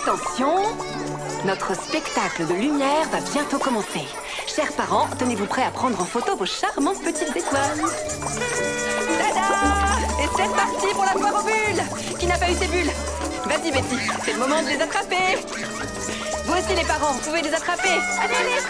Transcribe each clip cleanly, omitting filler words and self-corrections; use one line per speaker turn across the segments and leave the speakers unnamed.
Attention, notre spectacle de lumière va bientôt commencer. Chers parents, tenez-vous prêts à prendre en photo vos charmantes petites étoiles. Tada! Et c'est parti pour la foire aux bulles! Qui n'a pas eu ses bulles? Vas-y Betty, c'est le moment de les attraper. Vous aussi les parents, vous pouvez les attraper. Allez, allez!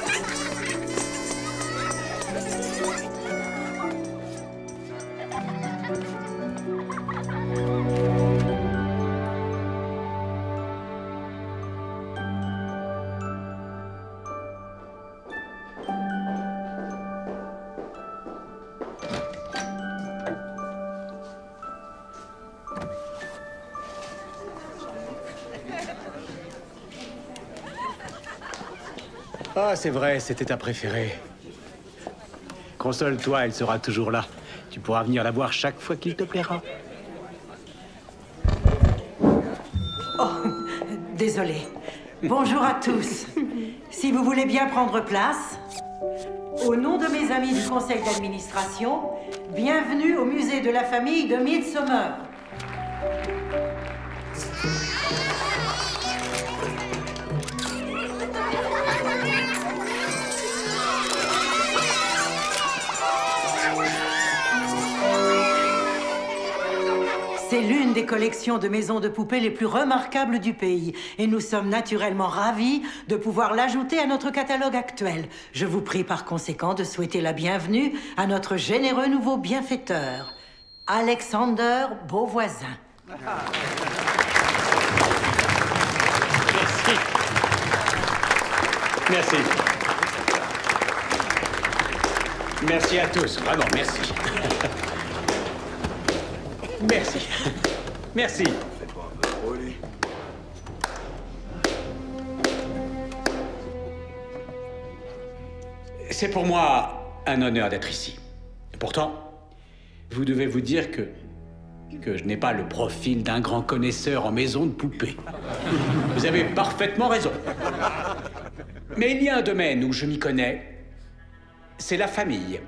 Ah, c'est vrai, c'était ta préférée. Console-toi, elle sera toujours là. Tu pourras venir la voir chaque fois qu'il te plaira.
Oh, désolé. Bonjour à tous. Si vous voulez bien prendre place, au nom de mes amis du conseil d'administration, bienvenue au musée de la famille de Midsomer. C'est l'une des collections de maisons de poupées les plus remarquables du pays. Et nous sommes naturellement ravis de pouvoir l'ajouter à notre catalogue actuel. Je vous prie par conséquent de souhaiter la bienvenue à notre généreux nouveau bienfaiteur, Alexander Beauvoisin.
Merci. Merci. Merci à tous, vraiment, merci. Merci. Merci. C'est pour moi un honneur d'être ici. Pourtant, vous devez vous dire que je n'ai pas le profil d'un grand connaisseur en maison de poupées. Vous avez parfaitement raison. Mais il y a un domaine où je m'y connais, c'est la famille.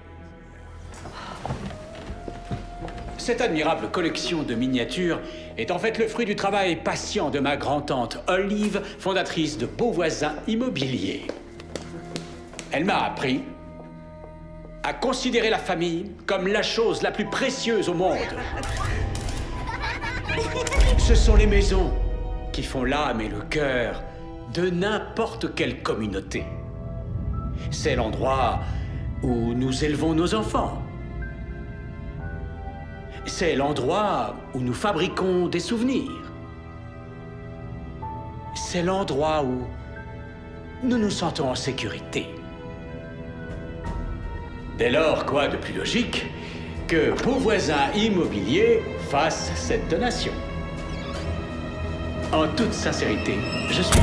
Cette admirable collection de miniatures est en fait le fruit du travail patient de ma grand-tante Olive, fondatrice de Beauvoisin Immobilier. Elle m'a appris à considérer la famille comme la chose la plus précieuse au monde. Ce sont les maisons qui font l'âme et le cœur de n'importe quelle communauté. C'est l'endroit où nous élevons nos enfants. C'est l'endroit où nous fabriquons des souvenirs. C'est l'endroit où nous nous sentons en sécurité. Dès lors, quoi de plus logique que Beauvoisin Immobilier fasse cette donation? En toute sincérité, je suis...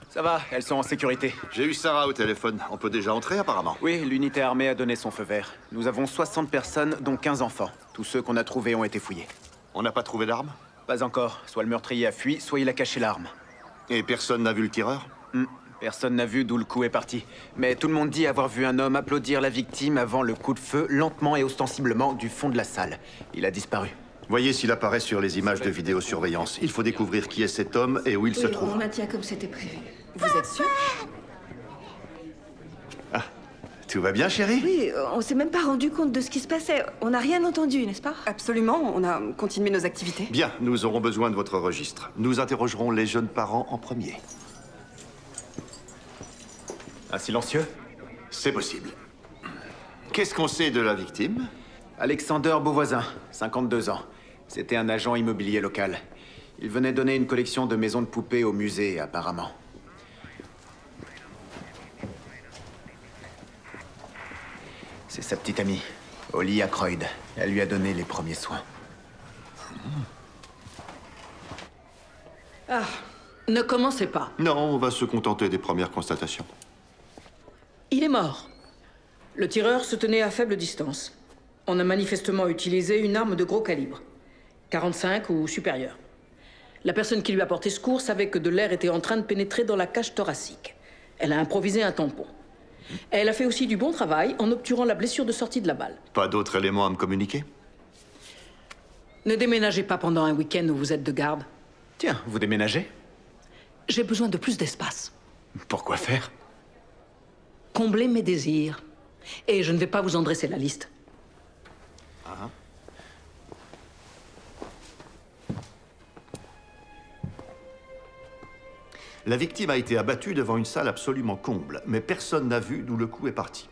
Ça va, elles sont en sécurité.
J'ai eu Sarah au téléphone. On peut déjà entrer, apparemment.
Oui, l'unité armée a donné son feu vert. Nous avons 60 personnes, dont 15 enfants. Tous ceux qu'on a trouvés ont été fouillés.
On n'a pas trouvé d'armes?
Pas encore. Soit le meurtrier a fui, soit il a caché l'arme.
Et personne n'a vu le tireur?
Personne n'a vu d'où le coup est parti. Mais tout le monde dit avoir vu un homme applaudir la victime avant le coup de feu, lentement et ostensiblement du fond de la salle. Il a disparu.
Voyez s'il apparaît sur les images de vidéosurveillance. Il faut découvrir qui est cet homme et où il se trouve.
On maintient comme c'était prévu.
Vous êtes sûr?
Tout va bien, chérie?
Oui, on s'est même pas rendu compte de ce qui se passait. On n'a rien entendu, n'est-ce pas?
Absolument, on a continué nos activités.
Bien, nous aurons besoin de votre registre. Nous interrogerons les jeunes parents en premier.
Un silencieux?
C'est possible. Qu'est-ce qu'on sait de la victime?
Alexander Beauvoisin, 52 ans. C'était un agent immobilier local. Il venait donner une collection de maisons de poupées au musée, apparemment. C'est sa petite amie, Holly Ackroyd. Elle lui a donné les premiers soins.
Ah, ne commencez pas.
Non, on va se contenter des premières constatations.
Il est mort. Le tireur se tenait à faible distance. On a manifestement utilisé une arme de gros calibre. 45 ou supérieure. La personne qui lui a porté secours savait que de l'air était en train de pénétrer dans la cage thoracique. Elle a improvisé un tampon. Elle a fait aussi du bon travail en obturant la blessure de sortie de la balle.
Pas d'autres éléments à me communiquer?
Ne déménagez pas pendant un week-end où vous êtes de garde.
Tiens, vous déménagez?
J'ai besoin de plus d'espace.
Pourquoi faire?
Combler mes désirs. Et je ne vais pas vous en dresser la liste.
La victime a été abattue devant une salle absolument comble, mais personne n'a vu d'où le coup est parti.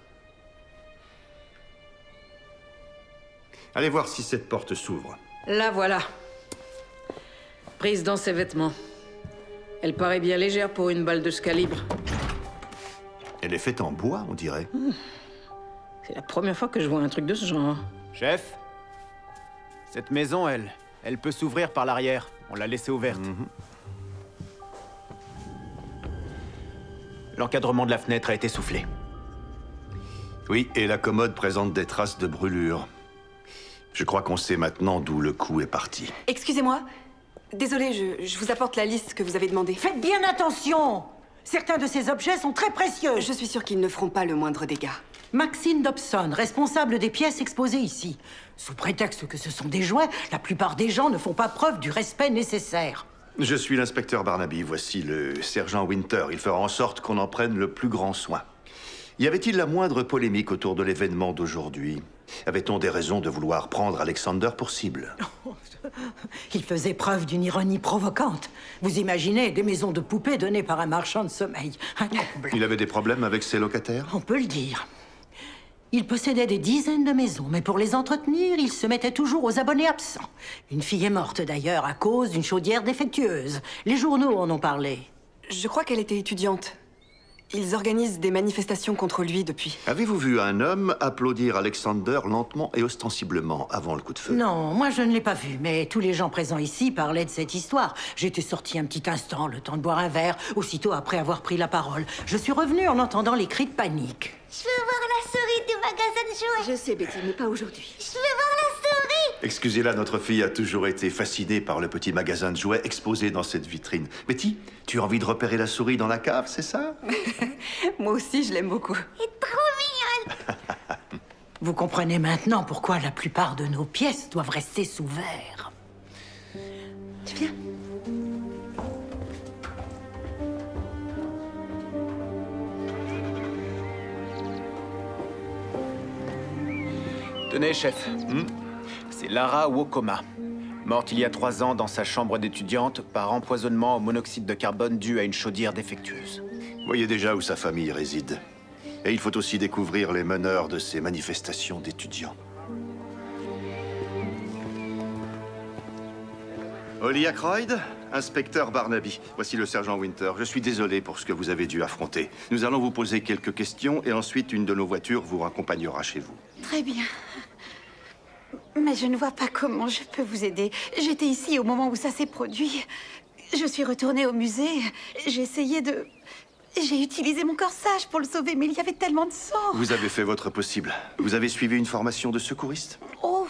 Allez voir si cette porte s'ouvre.
La voilà. Prise dans ses vêtements. Elle paraît bien légère pour une balle de ce calibre.
Elle est faite en bois, on dirait.
C'est la première fois que je vois un truc de ce genre.
Chef? Cette maison, elle peut s'ouvrir par l'arrière. On l'a laissée ouverte. L'encadrement de la fenêtre a été soufflé.
Oui, et la commode présente des traces de brûlure. Je crois qu'on sait maintenant d'où le coup est parti.
Excusez-moi. Désolée, je vous apporte la liste que vous avez demandée.
Faites bien attention! Certains de ces objets sont très précieux.
Je suis sûre qu'ils ne feront pas le moindre dégât.
Maxine Dobson, responsable des pièces exposées ici. Sous prétexte que ce sont des jouets, la plupart des gens ne font pas preuve du respect nécessaire.
Je suis l'inspecteur Barnaby, voici le sergent Winter. Il fera en sorte qu'on en prenne le plus grand soin. Y avait-il la moindre polémique autour de l'événement d'aujourd'hui? Avait-on des raisons de vouloir prendre Alexander pour cible?
Il faisait preuve d'une ironie provocante. Vous imaginez des maisons de poupées données par un marchand de sommeil. Un comble.
Il avait des problèmes avec ses locataires?
On peut le dire. Il possédait des dizaines de maisons, mais pour les entretenir, il se mettait toujours aux abonnés absents. Une fille est morte d'ailleurs à cause d'une chaudière défectueuse. Les journaux en ont parlé.
Je crois qu'elle était étudiante. Ils organisent des manifestations contre lui depuis.
Avez-vous vu un homme applaudir Alexander lentement et ostensiblement avant le coup de feu?
Non, moi je ne l'ai pas vu, mais tous les gens présents ici parlaient de cette histoire. J'étais sortie un petit instant, le temps de boire un verre, aussitôt après avoir pris la parole. Je suis revenue en entendant les cris de panique.
Je veux voir la souris du magasin de jouets.
Je sais, Betty, mais pas aujourd'hui.
Je veux voir la souris.
Excusez-la, notre fille a toujours été fascinée par le petit magasin de jouets exposé dans cette vitrine. Betty, tu as envie de repérer la souris dans la cave, c'est ça?
Moi aussi, je l'aime beaucoup.
Elle est trop mignonne.
Vous comprenez maintenant pourquoi la plupart de nos pièces doivent rester sous verre.
Tu viens?
Tenez, chef. C'est Lara Wokoma. Morte il y a 3 ans dans sa chambre d'étudiante par empoisonnement au monoxyde de carbone dû à une chaudière défectueuse.
Voyez déjà où sa famille réside. Et il faut aussi découvrir les meneurs de ces manifestations d'étudiants. Holly Ackroyd, inspecteur Barnaby. Voici le sergent Winter. Je suis désolé pour ce que vous avez dû affronter. Nous allons vous poser quelques questions et ensuite une de nos voitures vous raccompagnera chez vous.
Très bien. Mais je ne vois pas comment je peux vous aider. J'étais ici au moment où ça s'est produit. Je suis retournée au musée. J'ai essayé de... J'ai utilisé mon corsage pour le sauver, mais il y avait tellement de sang.
Vous avez fait votre possible. Vous avez suivi une formation de secouriste?
Oh,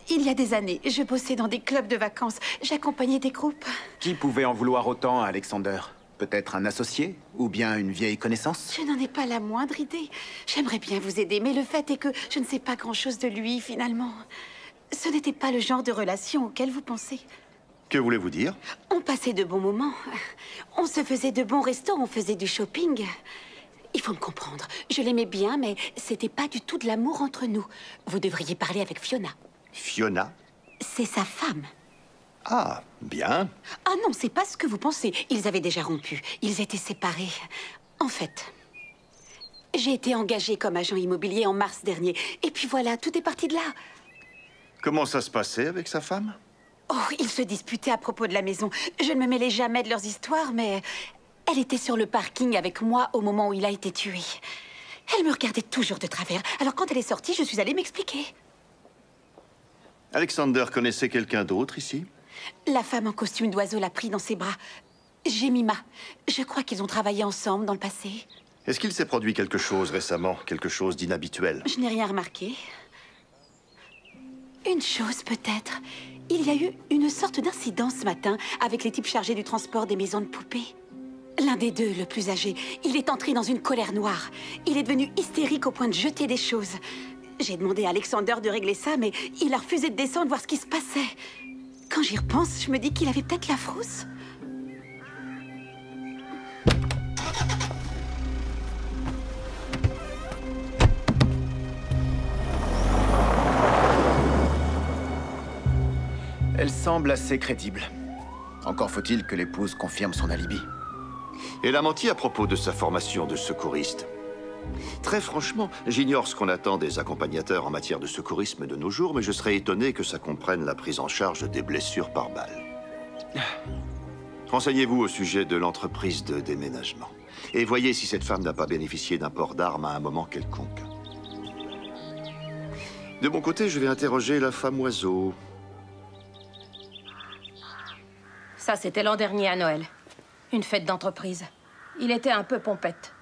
il y a des années, je bossais dans des clubs de vacances. J'accompagnais des groupes.
Qui pouvait en vouloir autant à Alexander? Peut-être un associé? Ou bien une vieille connaissance?
Je n'en ai pas la moindre idée. J'aimerais bien vous aider, mais le fait est que je ne sais pas grand-chose de lui, finalement. Ce n'était pas le genre de relation auquel vous pensez.
Que voulez-vous dire?
On passait de bons moments. On se faisait de bons restos, on faisait du shopping. Il faut me comprendre. Je l'aimais bien, mais c'était pas du tout de l'amour entre nous. Vous devriez parler avec Fiona.
Fiona?
C'est sa femme.
Ah, bien.
Ah non, c'est pas ce que vous pensez. Ils avaient déjà rompu. Ils étaient séparés. En fait, j'ai été engagée comme agent immobilier en mars dernier. Et puis voilà, tout est parti de là.
Comment ça se passait avec sa femme?
Oh, ils se disputaient à propos de la maison. Je ne me mêlais jamais de leurs histoires, mais elle était sur le parking avec moi au moment où il a été tué. Elle me regardait toujours de travers. Alors quand elle est sortie, je suis allée m'expliquer.
Alexander connaissait quelqu'un d'autre ici?
La femme en costume d'oiseau l'a pris dans ses bras. Jemima. Je crois qu'ils ont travaillé ensemble dans le passé.
Est-ce qu'il s'est produit quelque chose récemment? Quelque chose d'inhabituel?
Je n'ai rien remarqué. Une chose peut-être. Il y a eu une sorte d'incident ce matin avec les types chargés du transport des maisons de poupées. L'un des deux, le plus âgé, il est entré dans une colère noire. Il est devenu hystérique au point de jeter des choses. J'ai demandé à Alexander de régler ça, mais il a refusé de descendre voir ce qui se passait. Quand j'y repense, je me dis qu'il avait peut-être la frousse.
Elle semble assez crédible. Encore faut-il que l'épouse confirme son alibi.
Elle a menti à propos de sa formation de secouriste. Très franchement, j'ignore ce qu'on attend des accompagnateurs en matière de secourisme de nos jours, mais je serais étonné que ça comprenne la prise en charge des blessures par balle. Renseignez-vous au sujet de l'entreprise de déménagement. Et voyez si cette femme n'a pas bénéficié d'un port d'armes à un moment quelconque. De mon côté, je vais interroger la femme oiseau.
Ça, c'était l'an dernier à Noël. Une fête d'entreprise. Il était un peu pompette.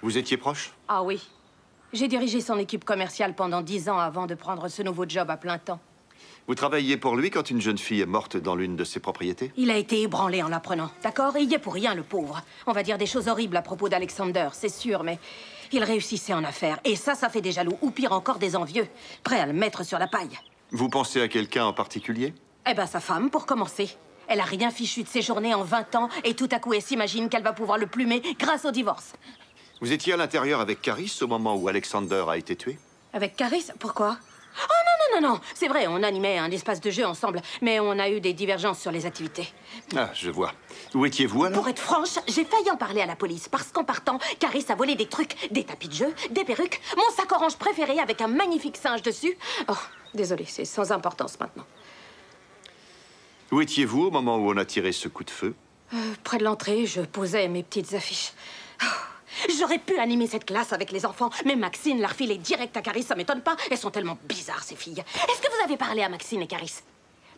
Vous étiez proche?
Ah oui. J'ai dirigé son équipe commerciale pendant 10 ans avant de prendre ce nouveau job à plein temps.
Vous travailliez pour lui quand une jeune fille est morte dans l'une de ses propriétés?
Il a été ébranlé en l'apprenant, d'accord? Et il y est pour rien, le pauvre. On va dire des choses horribles à propos d'Alexander, c'est sûr, mais il réussissait en affaires. Et ça fait des jaloux, ou pire encore, des envieux, prêts à le mettre sur la paille.
Vous pensez à quelqu'un en particulier?
Eh ben, sa femme, pour commencer. Elle a rien fichu de ses journées en 20 ans, et tout à coup, elle s'imagine qu'elle va pouvoir le plumer grâce au divorce.
Vous étiez à l'intérieur avec Caris au moment où Alexander a été tué?
Avec Caris? Pourquoi? Oh non, non, non, non. C'est vrai, on animait un espace de jeu ensemble, mais on a eu des divergences sur les activités.
Ah, je vois. Où étiez-vous alors?
Pour être franche, j'ai failli en parler à la police, parce qu'en partant, Caris a volé des trucs, des tapis de jeu, des perruques, mon sac orange préféré avec un magnifique singe dessus. Oh, désolé, c'est sans importance maintenant.
Où étiez-vous au moment où on a tiré ce coup de feu?
Près de l'entrée, je posais mes petites affiches. Oh, j'aurais pu animer cette classe avec les enfants, mais Maxine l'a refilé direct à Caris, ça m'étonne pas. Elles sont tellement bizarres, ces filles. Est-ce que vous avez parlé à Maxine et Caris?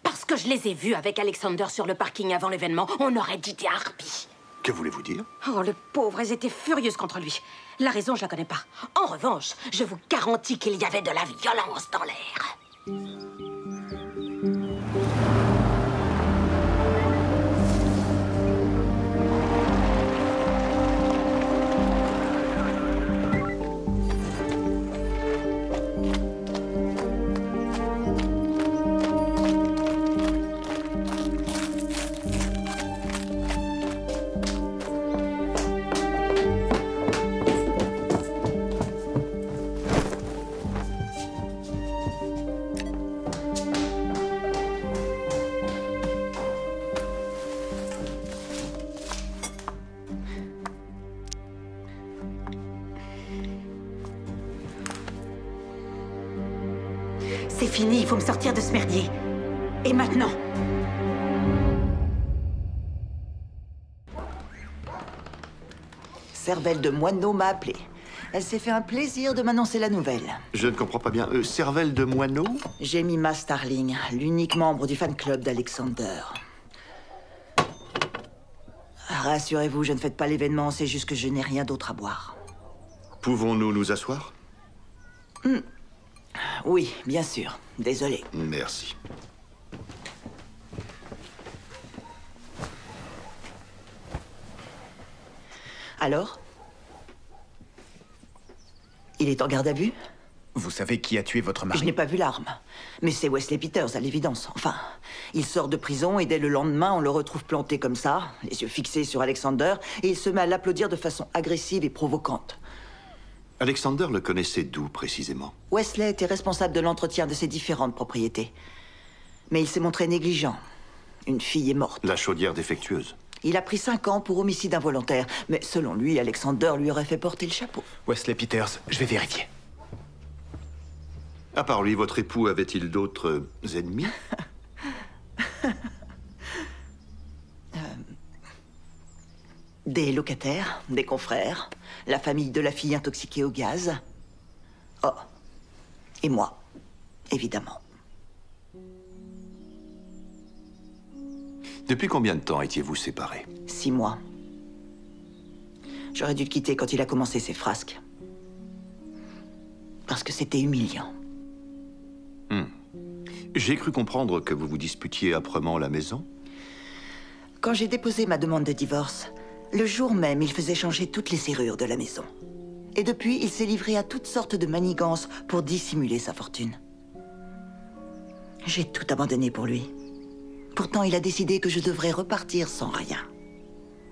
Parce que je les ai vues avec Alexander sur le parking avant l'événement. On aurait dit des harpies.
Que voulez-vous dire?
Oh, le pauvre, elles étaient furieuses contre lui. La raison, je la connais pas. En revanche, je vous garantis qu'il y avait de la violence dans l'air.
C'est fini, il faut me sortir de ce merdier. Et maintenant?
Cervelle de Moineau m'a appelé. Elle s'est fait un plaisir de m'annoncer la nouvelle.
Je ne comprends pas bien. Cervelle de moineau?
Jemima Starling, l'unique membre du fan club d'Alexander. Rassurez-vous, je ne fête pas l'événement, c'est juste que je n'ai rien d'autre à boire.
Pouvons-nous nous asseoir?
Oui, bien sûr. Désolé.
Merci.
Alors? Il est en garde à vue?
Vous savez qui a tué votre mari?
Je n'ai pas vu l'arme. Mais c'est Wesley Peters, à l'évidence. Enfin, il sort de prison et dès le lendemain, on le retrouve planté comme ça, les yeux fixés sur Alexander, et il se met à l'applaudir de façon agressive et provocante.
Alexander le connaissait d'où, précisément?
Wesley était responsable de l'entretien de ses différentes propriétés. Mais il s'est montré négligent. Une fille est morte.
La chaudière défectueuse.
Il a pris 5 ans pour homicide involontaire. Mais selon lui, Alexander lui aurait fait porter le chapeau.
Wesley Peters, je vais vérifier.
À part lui, votre époux avait-il d'autres ennemis?
Des locataires, des confrères, la famille de la fille intoxiquée au gaz. Oh, et moi, évidemment.
Depuis combien de temps étiez-vous séparés?
6 mois. J'aurais dû le quitter quand il a commencé ses frasques. Parce que c'était humiliant.
J'ai cru comprendre que vous vous disputiez âprement la maison.
Quand j'ai déposé ma demande de divorce, le jour même, il faisait changer toutes les serrures de la maison. Et depuis, il s'est livré à toutes sortes de manigances pour dissimuler sa fortune. J'ai tout abandonné pour lui. Pourtant, il a décidé que je devrais repartir sans rien.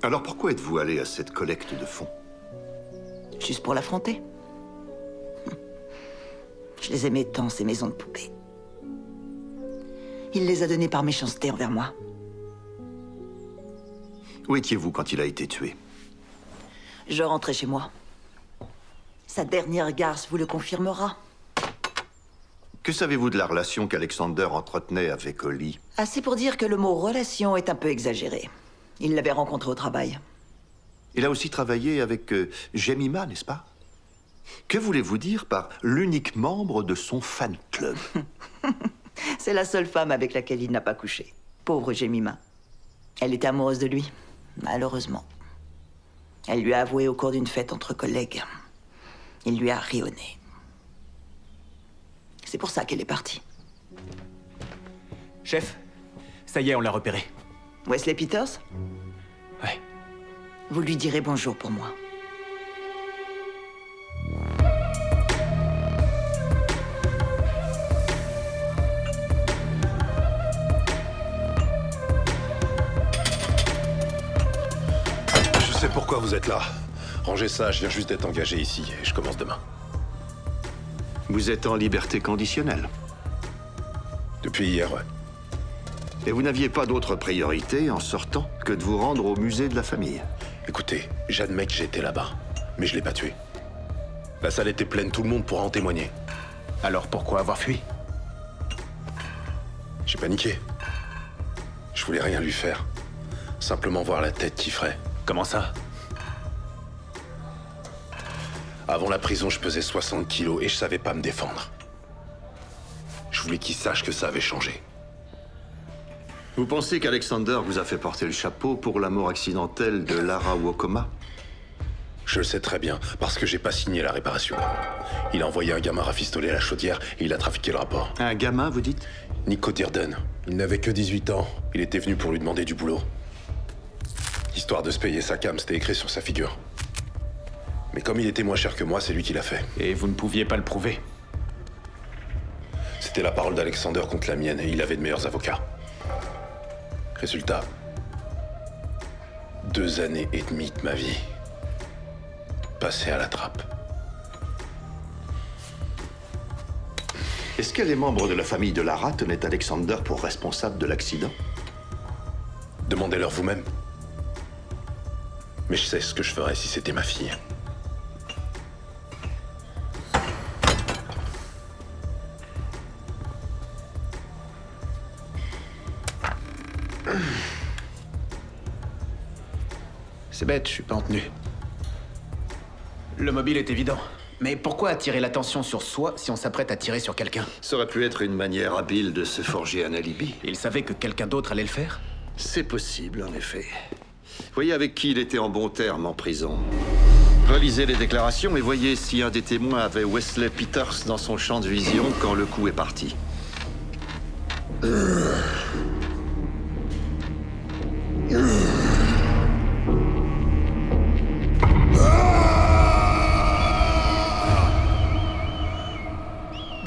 Alors pourquoi êtes-vous allé à cette collecte de fonds?
Juste pour l'affronter. Je les aimais tant, ces maisons de poupées. Il les a données par méchanceté envers moi.
Où étiez-vous quand il a été tué?
Je rentrais chez moi. Sa dernière garce vous le confirmera.
Que savez-vous de la relation qu'Alexander entretenait avec Holly?
Assez pour dire que le mot « relation » est un peu exagéré. Il l'avait rencontrée au travail.
Il a aussi travaillé avec Jemima, n'est-ce pas? Que voulez-vous dire par l'unique membre de son fan club?
C'est la seule femme avec laquelle il n'a pas couché. Pauvre Jemima. Elle était amoureuse de lui, malheureusement. Elle lui a avoué au cours d'une fête entre collègues. Il lui a rionné. C'est pour ça qu'elle est partie.
Chef, ça y est, on l'a repéré.
Wesley Peters?
Ouais.
Vous lui direz bonjour pour moi.
Je sais pourquoi vous êtes là. Rangez ça, je viens juste d'être engagé ici et je commence demain.
Vous êtes en liberté conditionnelle?
Depuis hier, ouais.
Et vous n'aviez pas d'autre priorité en sortant que de vous rendre au musée de la famille?
Écoutez, j'admets que j'étais là-bas, mais je l'ai pas tué. La salle était pleine, tout le monde pourra en témoigner.
Alors pourquoi avoir fui?
J'ai paniqué. Je voulais rien lui faire. Simplement voir la tête qui ferait.
Comment ça?
Avant la prison, je pesais 60 kilos et je savais pas me défendre. Je voulais qu'il sache que ça avait changé.
Vous pensez qu'Alexander vous a fait porter le chapeau pour la mort accidentelle de Lara Wokoma?
Je le sais très bien, parce que j'ai pas signé la réparation. Il a envoyé un gamin rafistoler la chaudière et il a trafiqué le rapport.
Un gamin, vous dites?
Nico Dearden. Il n'avait que 18 ans. Il était venu pour lui demander du boulot. Histoire de se payer sa cam, c'était écrit sur sa figure. Mais comme il était moins cher que moi, c'est lui qui l'a fait.
Et vous ne pouviez pas le prouver?
C'était la parole d'Alexander contre la mienne et il avait de meilleurs avocats. Résultat, 2 années et demie de ma vie passées à la trappe.
Est-ce que les membres de la famille de Lara tenaient Alexander pour responsable de l'accident?
Demandez-leur vous-même. Mais je sais ce que je ferais si c'était ma fille.
C'est bête, je suis pas en tenue. Le mobile est évident. Mais pourquoi attirer l'attention sur soi si on s'apprête à tirer sur quelqu'un?
Ça aurait pu être une manière habile de se forger un alibi.
Il savait que quelqu'un d'autre allait le faire?
C'est possible, en effet. Voyez avec qui il était en bon terme en prison. Relisez les déclarations et voyez si un des témoins avait Wesley Peters dans son champ de vision quand le coup est parti.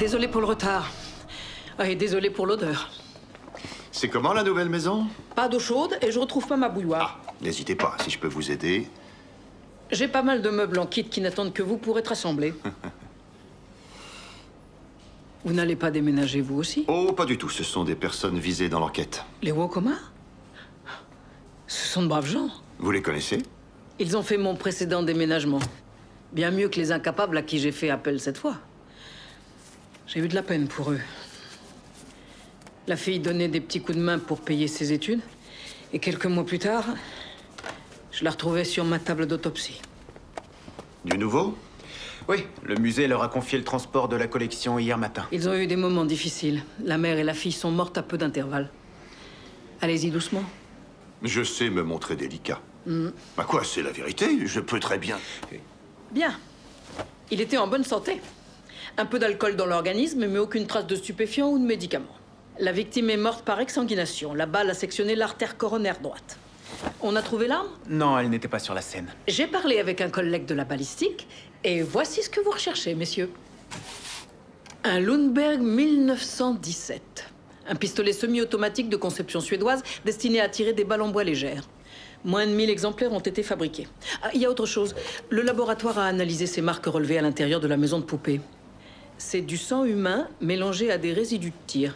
Désolé pour le retard. Ah, et désolé pour l'odeur.
C'est comment la nouvelle maison?
Pas d'eau chaude et je retrouve pas ma bouilloire.
Ah, n'hésitez pas, si je peux vous aider.
J'ai pas mal de meubles en kit qui n'attendent que vous pour être assemblés. Vous n'allez pas déménager, vous aussi?
Oh, pas du tout. Ce sont des personnes visées dans l'enquête.
Les Wokoma? Ce sont de braves gens.
Vous les connaissez?
Ils ont fait mon précédent déménagement. Bien mieux que les incapables à qui j'ai fait appel cette fois. J'ai eu de la peine pour eux. La fille donnait des petits coups de main pour payer ses études. Et quelques mois plus tard, je la retrouvais sur ma table d'autopsie.
Du nouveau?
Oui, le musée leur a confié le transport de la collection hier matin.
Ils ont eu des moments difficiles. La mère et la fille sont mortes à peu d'intervalle. Allez-y doucement.
Je sais me montrer délicat. Bah quoi, c'est la vérité. Je peux très bien.
Bien. Il était en bonne santé. Un peu d'alcool dans l'organisme, mais aucune trace de stupéfiants ou de médicaments. La victime est morte par exsanguination. La balle a sectionné l'artère coronaire droite. On a trouvé l'arme?
Non, elle n'était pas sur la scène.
J'ai parlé avec un collègue de la balistique, et voici ce que vous recherchez, messieurs. Un Lundberg 1917. Un pistolet semi-automatique de conception suédoise destiné à tirer des balles en bois légères. Moins de 1000 exemplaires ont été fabriqués. Ah, il y a autre chose. Le laboratoire a analysé ces marques relevées à l'intérieur de la maison de poupée. C'est du sang humain mélangé à des résidus de tir.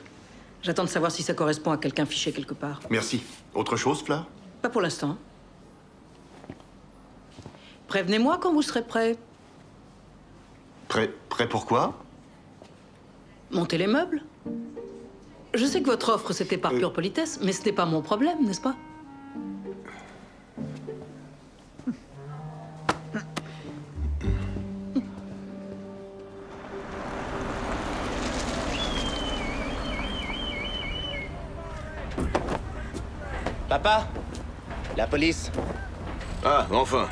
J'attends de savoir si ça correspond à quelqu'un fiché quelque part.
Merci. Autre chose, Fleur?
Pas pour l'instant. Prévenez-moi quand vous serez prêt.
Prêt pour quoi?
Monter les meubles. Je sais que votre offre, c'était par pure politesse, mais ce n'est pas mon problème, n'est-ce pas?
Papa? La police?
Ah, enfin.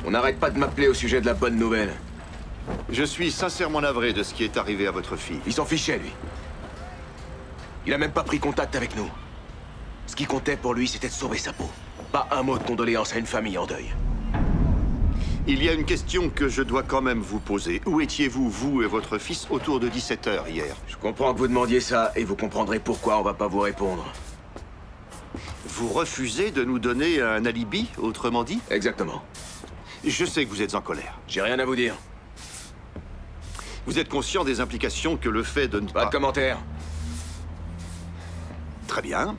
On n'arrête pas de m'appeler au sujet de la bonne nouvelle.
Je suis sincèrement navré de ce qui est arrivé à votre fille.
Il s'en fichait, lui. Il a même pas pris contact avec nous. Ce qui comptait pour lui, c'était de sauver sa peau. Pas un mot de condoléances à une famille en deuil.
Il y a une question que je dois quand même vous poser. Où étiez-vous, vous et votre fils, autour de 17 h hier?
Je comprends que vous demandiez ça, et vous comprendrez pourquoi on va pas vous répondre.
Vous refusez de nous donner un alibi, autrement dit?
Exactement.
Je sais que vous êtes en colère.
J'ai rien à vous dire.
Vous êtes conscient des implications que le fait de ne pas...
Pas de commentaires.
Très bien.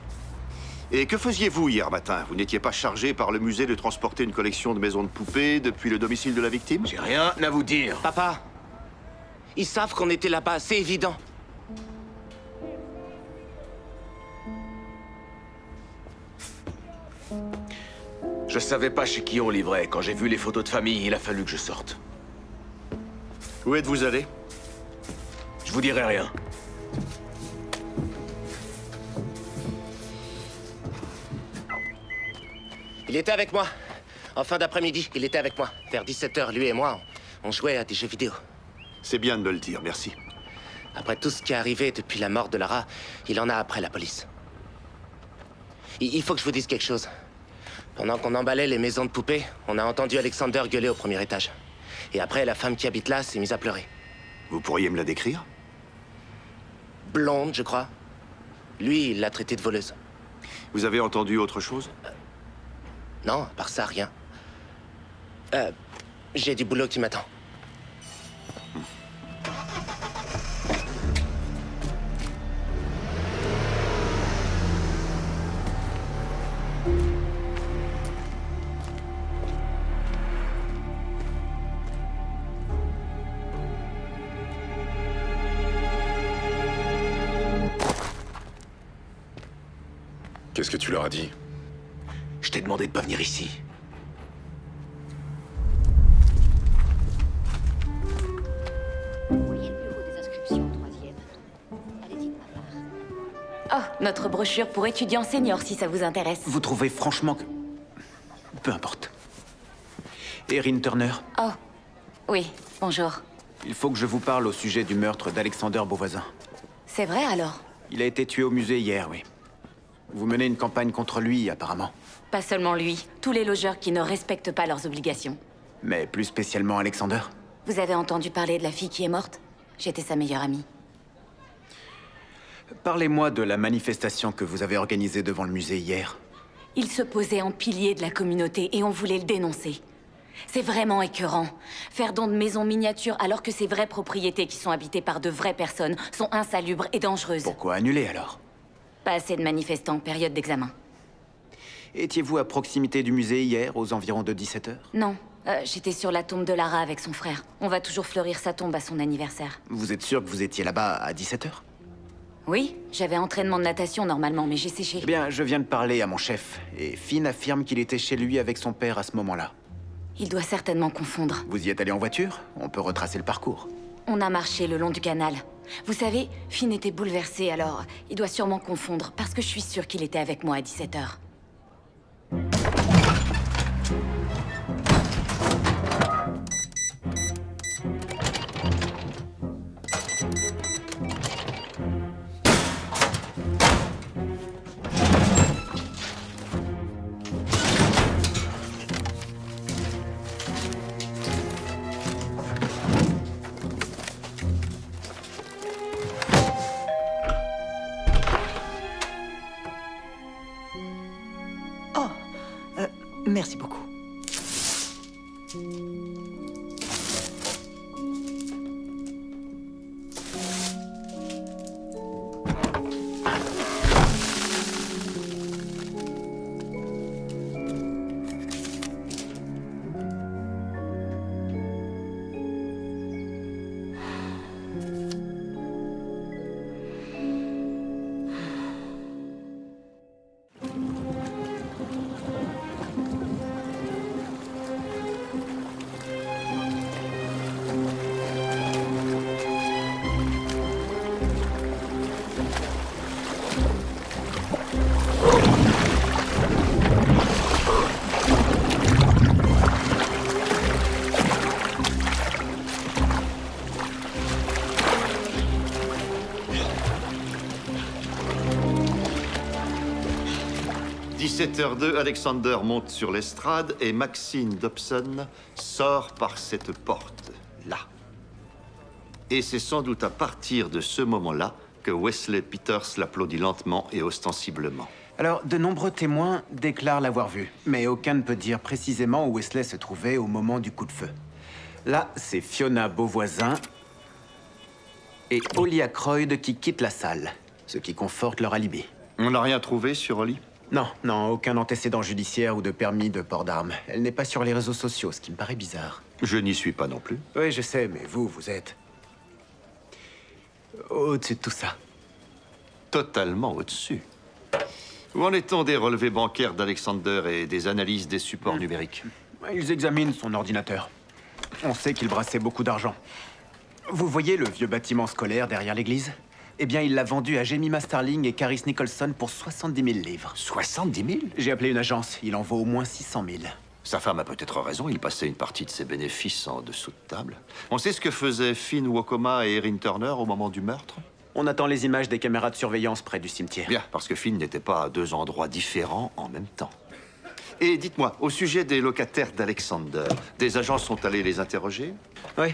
Et que faisiez-vous hier matin? Vous n'étiez pas chargé par le musée de transporter une collection de maisons de poupées depuis le domicile de la victime?
J'ai rien à vous dire.
Papa, ils savent qu'on était là-bas, c'est évident.
Je savais pas chez qui on livrait. Quand j'ai vu les photos de famille, il a fallu que je sorte.
Où êtes-vous allé?
Je vous dirai rien.
Il était avec moi. En fin d'après-midi, il était avec moi. Vers 17 h, lui et moi, on jouait à des jeux vidéo.
C'est bien de me le dire, merci.
Après tout ce qui est arrivé depuis la mort de Lara, il en a après la police. Il faut que je vous dise quelque chose. Pendant qu'on emballait les maisons de poupées, on a entendu Alexander gueuler au premier étage. Et après, la femme qui habite là s'est mise à pleurer.
Vous pourriez me la décrire?
Blonde, je crois. Lui, il l'a traitée de voleuse.
Vous avez entendu autre chose?
Non, à part ça, rien. J'ai du boulot qui m'attend.
Qu'est-ce que tu leur as dit? Je t'ai demandé de pas venir ici.
Voyez le bureau des inscriptions en troisième. Allez-y de ma part. Oh, notre brochure pour étudiants seniors, si ça vous intéresse.
Vous trouvez franchement que... Peu importe. Erin Turner?
Oh, oui, bonjour.
Il faut que je vous parle au sujet du meurtre d'Alexander Beauvoisin.
C'est vrai, alors?
Il a été tué au musée hier, oui. Vous menez une campagne contre lui, apparemment.
Pas seulement lui, tous les logeurs qui ne respectent pas leurs obligations.
Mais plus spécialement Alexander?
Vous avez entendu parler de la fille qui est morte? J'étais sa meilleure amie.
Parlez-moi de la manifestation que vous avez organisée devant le musée hier.
Il se posait en pilier de la communauté et on voulait le dénoncer. C'est vraiment écœurant. Faire don de maisons miniatures alors que ces vraies propriétés qui sont habitées par de vraies personnes sont insalubres et dangereuses.
Pourquoi annuler alors?
Pas assez de manifestants, période d'examen.
Étiez-vous à proximité du musée hier, aux environs de 17 h?
Non, j'étais sur la tombe de Lara avec son frère. On va toujours fleurir sa tombe à son anniversaire.
Vous êtes sûr que vous étiez là-bas à 17 h?
Oui, j'avais entraînement de natation normalement, mais j'ai séché.
Eh bien, je viens de parler à mon chef, et Finn affirme qu'il était chez lui avec son père à ce moment-là.
Il doit certainement confondre.
Vous y êtes allé en voiture? On peut retracer le parcours.
On a marché le long du canal. Vous savez, Finn était bouleversé, alors il doit sûrement confondre, parce que je suis sûre qu'il était avec moi à 17 h.
Merci beaucoup.
« 17h02, Alexander monte sur l'estrade et Maxine Dobson sort par cette porte, là. Et c'est sans doute à partir de ce moment-là que Wesley Peters l'applaudit lentement et ostensiblement.
Alors, de nombreux témoins déclarent l'avoir vu, mais aucun ne peut dire précisément où Wesley se trouvait au moment du coup de feu. Là, c'est Fiona Beauvoisin et Holly Ackroyd qui quittent la salle, ce qui conforte leur alibi.
On n'a rien trouvé sur Holly?
Non, aucun antécédent judiciaire ou de permis de port d'armes. Elle n'est pas sur les réseaux sociaux, ce qui me paraît bizarre.
Je n'y suis pas non plus.
Oui, je sais, mais vous êtes... au-dessus de tout ça.
Totalement au-dessus. Où en est-on des relevés bancaires d'Alexander et des analyses des supports numériques?
Ils examinent son ordinateur. On sait qu'il brassait beaucoup d'argent. Vous voyez le vieux bâtiment scolaire derrière l'église? Eh bien, il l'a vendu à Jemima Starling et Caris Nicholson pour 70 000 livres.
70 000?
J'ai appelé une agence. Il en vaut au moins 600 000.
Sa femme a peut-être raison. Il passait une partie de ses bénéfices en dessous de table. On sait ce que faisaient Finn Wokoma et Erin Turner au moment du meurtre?
On attend les images des caméras de surveillance près du cimetière.
Bien, parce que Finn n'était pas à deux endroits différents en même temps. Et dites-moi, au sujet des locataires d'Alexander, des agents sont allés les interroger?
Oui.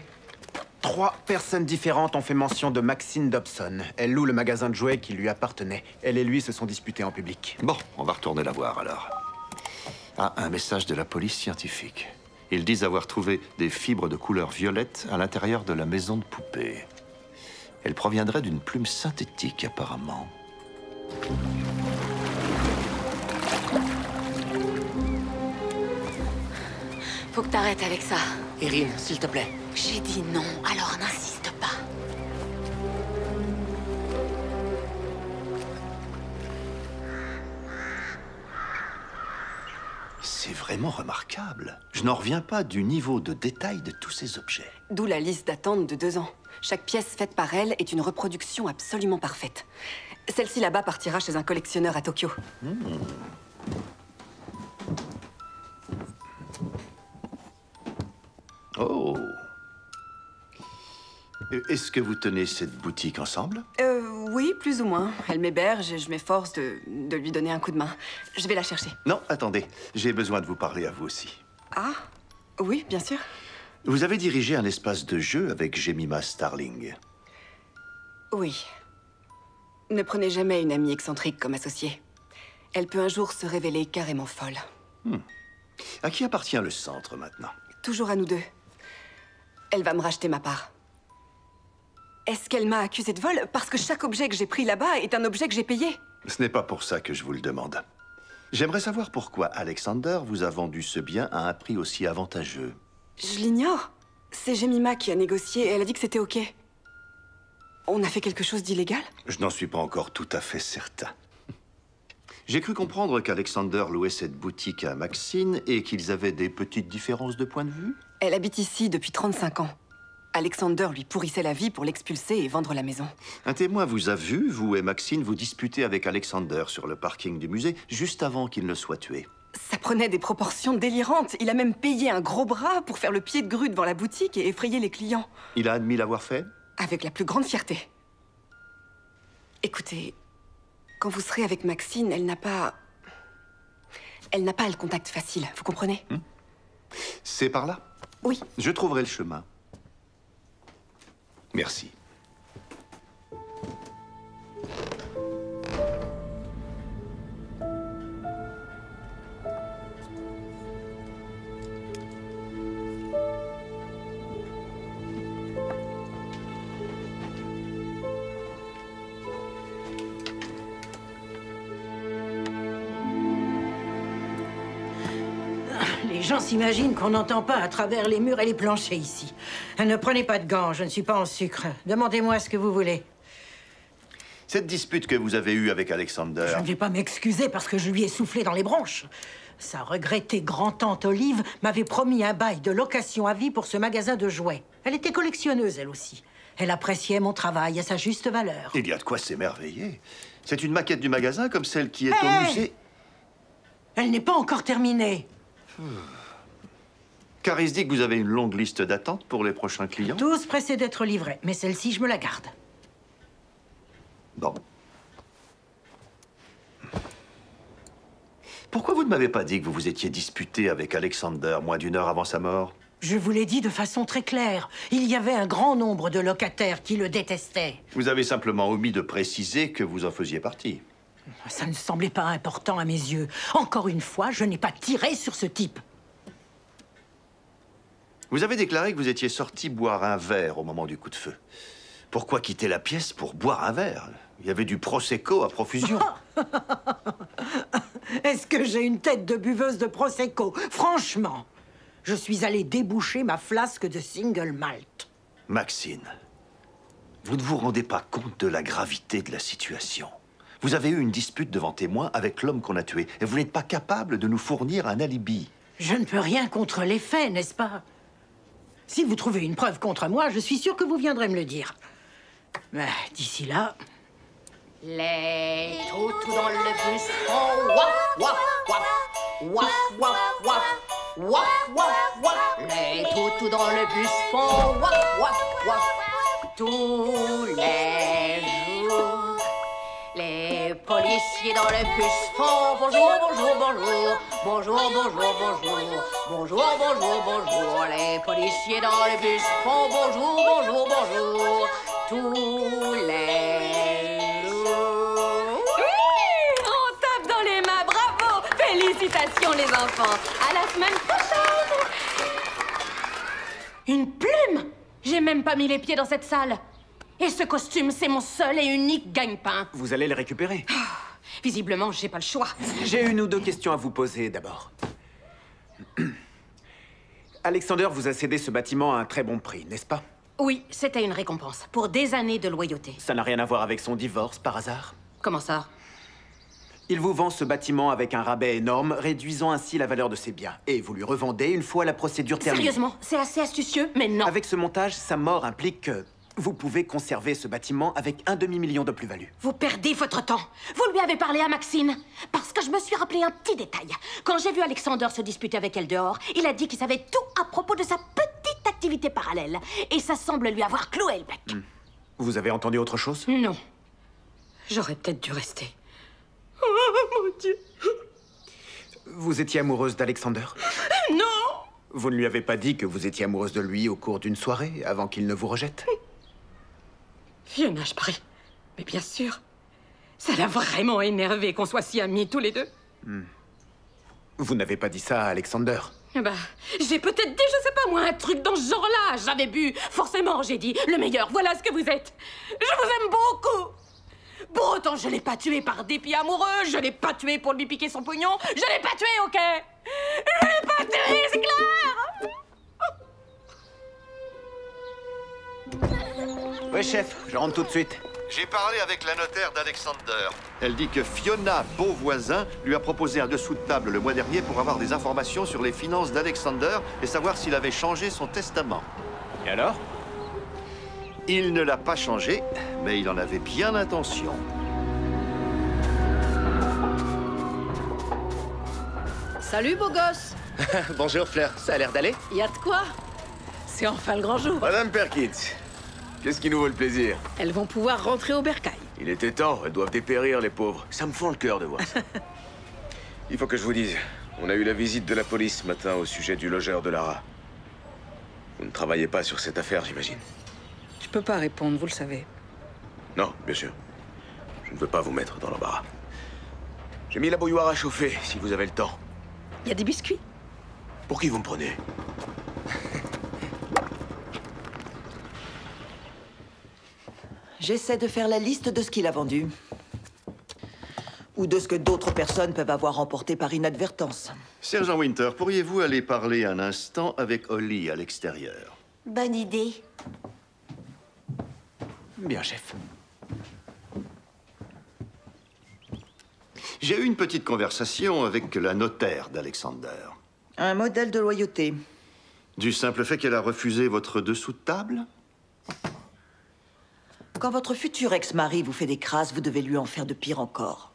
3 personnes différentes ont fait mention de Maxine Dobson. Elle loue le magasin de jouets qui lui appartenait. Elle et lui se sont disputés en public.
Bon, on va retourner la voir alors. Ah, un message de la police scientifique. Ils disent avoir trouvé des fibres de couleur violette à l'intérieur de la maison de poupée. Elles proviendraient d'une plume synthétique, apparemment.
Faut que t'arrêtes avec ça.
Erin, s'il te plaît.
J'ai dit non, alors n'insiste pas.
C'est vraiment remarquable. Je n'en reviens pas du niveau de détail de tous ces objets.
D'où la liste d'attente de 2 ans. Chaque pièce faite par elle est une reproduction absolument parfaite. Celle-ci là-bas partira chez un collectionneur à Tokyo.
Oh. Est-ce que vous tenez cette boutique ensemble?
Oui, plus ou moins. Elle m'héberge et je m'efforce de lui donner un coup de main. Je vais la chercher.
Non, attendez. J'ai besoin de vous parler à vous aussi.
Ah, oui, bien sûr.
Vous avez dirigé un espace de jeu avec Jemima Starling.
Oui. Ne prenez jamais une amie excentrique comme associée. Elle peut un jour se révéler carrément folle.
À qui appartient le centre maintenant?
Toujours à nous deux. Elle va me racheter ma part. Est-ce qu'elle m'a accusé de vol? Parce que chaque objet que j'ai pris là-bas est un objet que j'ai payé.
Ce n'est pas pour ça que je vous le demande. J'aimerais savoir pourquoi Alexander vous a vendu ce bien à un prix aussi avantageux.
Je l'ignore. C'est Jemima qui a négocié et elle a dit que c'était OK. On a fait quelque chose d'illégal?
Je n'en suis pas encore tout à fait certain. J'ai cru comprendre qu'Alexander louait cette boutique à Maxine et qu'ils avaient des petites différences de point de vue.
Elle habite ici depuis 35 ans. Alexander lui pourrissait la vie pour l'expulser et vendre la maison.
Un témoin vous a vu, vous et Maxine, vous disputer avec Alexander sur le parking du musée, juste avant qu'il ne soit tué.
Ça prenait des proportions délirantes. Il a même payé un gros bras pour faire le pied de grue devant la boutique et effrayer les clients.
Il a admis l'avoir fait?
Avec la plus grande fierté. Écoutez, quand vous serez avec Maxine, elle n'a pas le contact facile, vous comprenez?
C'est par là?
Oui.
Je trouverai le chemin. Merci.
Les gens s'imaginent qu'on n'entend pas à travers les murs et les planchers ici. Ne prenez pas de gants, je ne suis pas en sucre. Demandez-moi ce que vous voulez.
Cette dispute que vous avez eue avec Alexander...
Je ne vais pas m'excuser parce que je lui ai soufflé dans les bronches. Sa regrettée grand-tante Olive m'avait promis un bail de location à vie pour ce magasin de jouets. Elle était collectionneuse, elle aussi. Elle appréciait mon travail à sa juste valeur.
Il y a de quoi s'émerveiller. C'est une maquette du magasin comme celle qui est au musée.
Elle n'est pas encore terminée.
Caris dit que vous avez une longue liste d'attente pour les prochains clients.
Tous pressés d'être livrés, mais celle-ci, je me la garde.
Bon. Pourquoi vous ne m'avez pas dit que vous vous étiez disputé avec Alexander moins d'1 heure avant sa mort?
Je vous l'ai dit de façon très claire. Il y avait un grand nombre de locataires qui le détestaient.
Vous avez simplement omis de préciser que vous en faisiez partie.
Ça ne semblait pas important à mes yeux. Encore une fois, je n'ai pas tiré sur ce type.
Vous avez déclaré que vous étiez sorti boire un verre au moment du coup de feu. Pourquoi quitter la pièce pour boire un verre? Il y avait du Prosecco à profusion.
Est-ce que j'ai une tête de buveuse de Prosecco? Franchement, je suis allée déboucher ma flasque de single malt.
Maxine, vous ne vous rendez pas compte de la gravité de la situation. Vous avez eu une dispute devant témoin avec l'homme qu'on a tué, et vous n'êtes pas capable de nous fournir un alibi.
Je ne peux rien contre les faits, n'est-ce pas? Si vous trouvez une preuve contre moi, je suis sûre que vous viendrez me le dire. Mais d'ici là...
Les toutous dans le bus font waf, waf, waf, waf, waf, waf, waf, waf, waf. Les toutous dans le bus font waf, waf, waf, tous les jours. Les policiers dans le bus font bonjour, bonjour, bonjour, bonjour, bonjour, bonjour, bonjour, bonjour, bonjour. Les policiers dans le bus font bonjour, bonjour, bonjour, tous les jours.
Oui, on tape dans les mains, bravo! Félicitations les enfants. À la semaine prochaine.
Une plume? J'ai même pas mis les pieds dans cette salle. Et ce costume, c'est mon seul et unique gagne-pain.
Vous allez le récupérer.
Visiblement, j'ai pas le choix.
J'ai une ou deux questions à vous poser d'abord. Alexander vous a cédé ce bâtiment à un très bon prix, n'est-ce pas?
Oui, c'était une récompense pour des années de loyauté.
Ça n'a rien à voir avec son divorce, par hasard?
Comment ça?
Il vous vend ce bâtiment avec un rabais énorme, réduisant ainsi la valeur de ses biens. Et vous lui revendez une fois la procédure terminée.
Sérieusement, c'est assez astucieux, mais non.
Avec ce montage, sa mort implique que vous pouvez conserver ce bâtiment avec un demi-million de plus-value.
Vous perdez votre temps. Vous lui avez parlé à Maxine. Parce que je me suis rappelé un petit détail. Quand j'ai vu Alexander se disputer avec elle dehors, il a dit qu'il savait tout à propos de sa petite activité parallèle. Et ça semble lui avoir cloué le bec.
Vous avez entendu autre chose?
Non. J'aurais peut-être dû rester.
Oh, mon Dieu.
Vous étiez amoureuse d'Alexander?
Non!
Vous ne lui avez pas dit que vous étiez amoureuse de lui au cours d'une soirée, avant qu'il ne vous rejette?
Fiona, je parie. Mais bien sûr. Ça l'a vraiment énervé qu'on soit si amis tous les deux.
Vous n'avez pas dit ça à Alexander?
Eh ben, j'ai peut-être dit, je sais pas moi, un truc dans ce genre-là. J'avais bu. Forcément, j'ai dit, le meilleur, voilà ce que vous êtes. Je vous aime beaucoup. Pour autant, je l'ai pas tué par dépit amoureux. Je l'ai pas tué pour lui piquer son pognon. Je l'ai pas tué, ok? Je l'ai pas tué, c'est clair?
Ouais, chef, je rentre tout de suite.
J'ai parlé avec la notaire d'Alexander. Elle dit que Fiona Beauvoisin lui a proposé un dessous de table le mois dernier pour avoir des informations sur les finances d'Alexander et savoir s'il avait changé son testament.
Et alors?
Il ne l'a pas changé, mais il en avait bien l'intention.
Salut, beau gosse.
Bonjour, Fleur. Ça a l'air d'aller?
Y a de quoi? C'est enfin le grand jour.
Madame Perkins, qu'est-ce qui nous vaut le plaisir?
Elles vont pouvoir rentrer au bercail.
Il était temps, elles doivent dépérir, les pauvres. Ça me fend le cœur de voir ça. Il faut que je vous dise, on a eu la visite de la police ce matin au sujet du logeur de Lara. Vous ne travaillez pas sur cette affaire, j'imagine?
Je peux pas répondre, vous le savez.
Non, bien sûr. Je ne veux pas vous mettre dans l'embarras. J'ai mis la bouilloire à chauffer, si vous avez le temps.
Y a des biscuits?
Pour qui vous me prenez?
J'essaie de faire la liste de ce qu'il a vendu. Ou de ce que d'autres personnes peuvent avoir emporté par inadvertance.
Sergent Winter, pourriez-vous aller parler un instant avec Holly à l'extérieur?
Bonne idée.
Bien, chef.
J'ai eu une petite conversation avec la notaire d'Alexander.
Un modèle de loyauté.
Du simple fait qu'elle a refusé votre dessous de table?
Quand votre futur ex-mari vous fait des crasses, vous devez lui en faire de pire encore.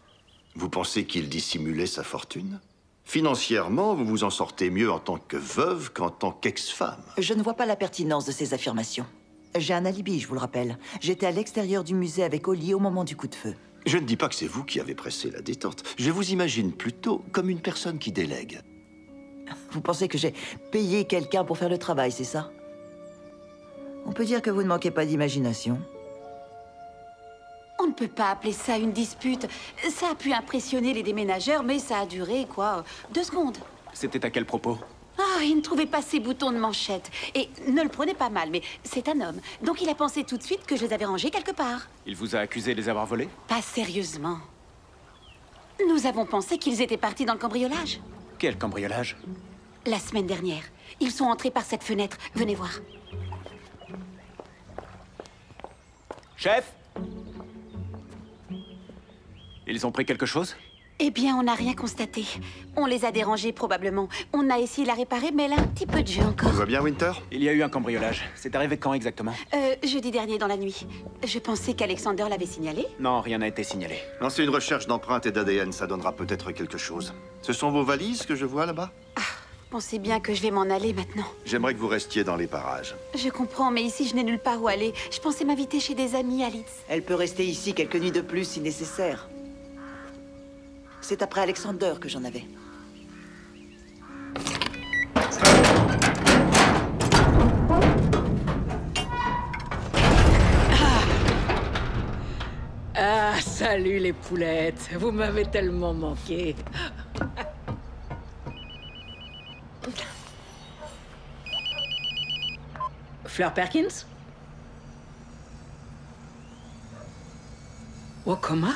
Vous pensez qu'il dissimulait sa fortune? Financièrement, vous vous en sortez mieux en tant que veuve qu'en tant qu'ex-femme.
Je ne vois pas la pertinence de ces affirmations. J'ai un alibi, je vous le rappelle. J'étais à l'extérieur du musée avec Holly au moment du coup de feu.
Je ne dis pas que c'est vous qui avez pressé la détente. Je vous imagine plutôt comme une personne qui délègue.
Vous pensez que j'ai payé quelqu'un pour faire le travail, c'est ça? On peut dire que vous ne manquez pas d'imagination.
On ne peut pas appeler ça une dispute. Ça a pu impressionner les déménageurs, mais ça a duré, quoi, 2 secondes.
C'était à quel propos?
Ah, il ne trouvait pas ses boutons de manchette. Et ne le prenez pas mal, mais c'est un homme. Donc il a pensé tout de suite que je les avais rangés quelque part.
Il vous a accusé de les avoir volés?
Pas sérieusement. Nous avons pensé qu'ils étaient partis dans le cambriolage.
Quel cambriolage?
La semaine dernière. Ils sont entrés par cette fenêtre. Venez voir.
Chef? Ils ont pris quelque chose?
Eh bien, on n'a rien constaté. On les a dérangés, probablement. On a essayé de la réparer, mais elle a un petit peu de jeu encore.
Tout va bien, Winter?
Il y a eu un cambriolage. C'est arrivé quand exactement?
Jeudi dernier dans la nuit. Je pensais qu'Alexander l'avait signalé.
Non, rien n'a été signalé.
Lancez une recherche d'empreintes et d'ADN, ça donnera peut-être quelque chose. Ce sont vos valises que je vois là-bas?
Pensez bien que je vais m'en aller maintenant.
J'aimerais que vous restiez dans les parages.
Je comprends, mais ici, je n'ai nulle part où aller. Je pensais m'inviter chez des amis à Leeds.
Elle peut rester ici quelques nuits de plus si nécessaire. C'est après Alexander que j'en avais.
Ah, salut les poulettes. Vous m'avez tellement manqué. Fleur Perkins? Wakoma?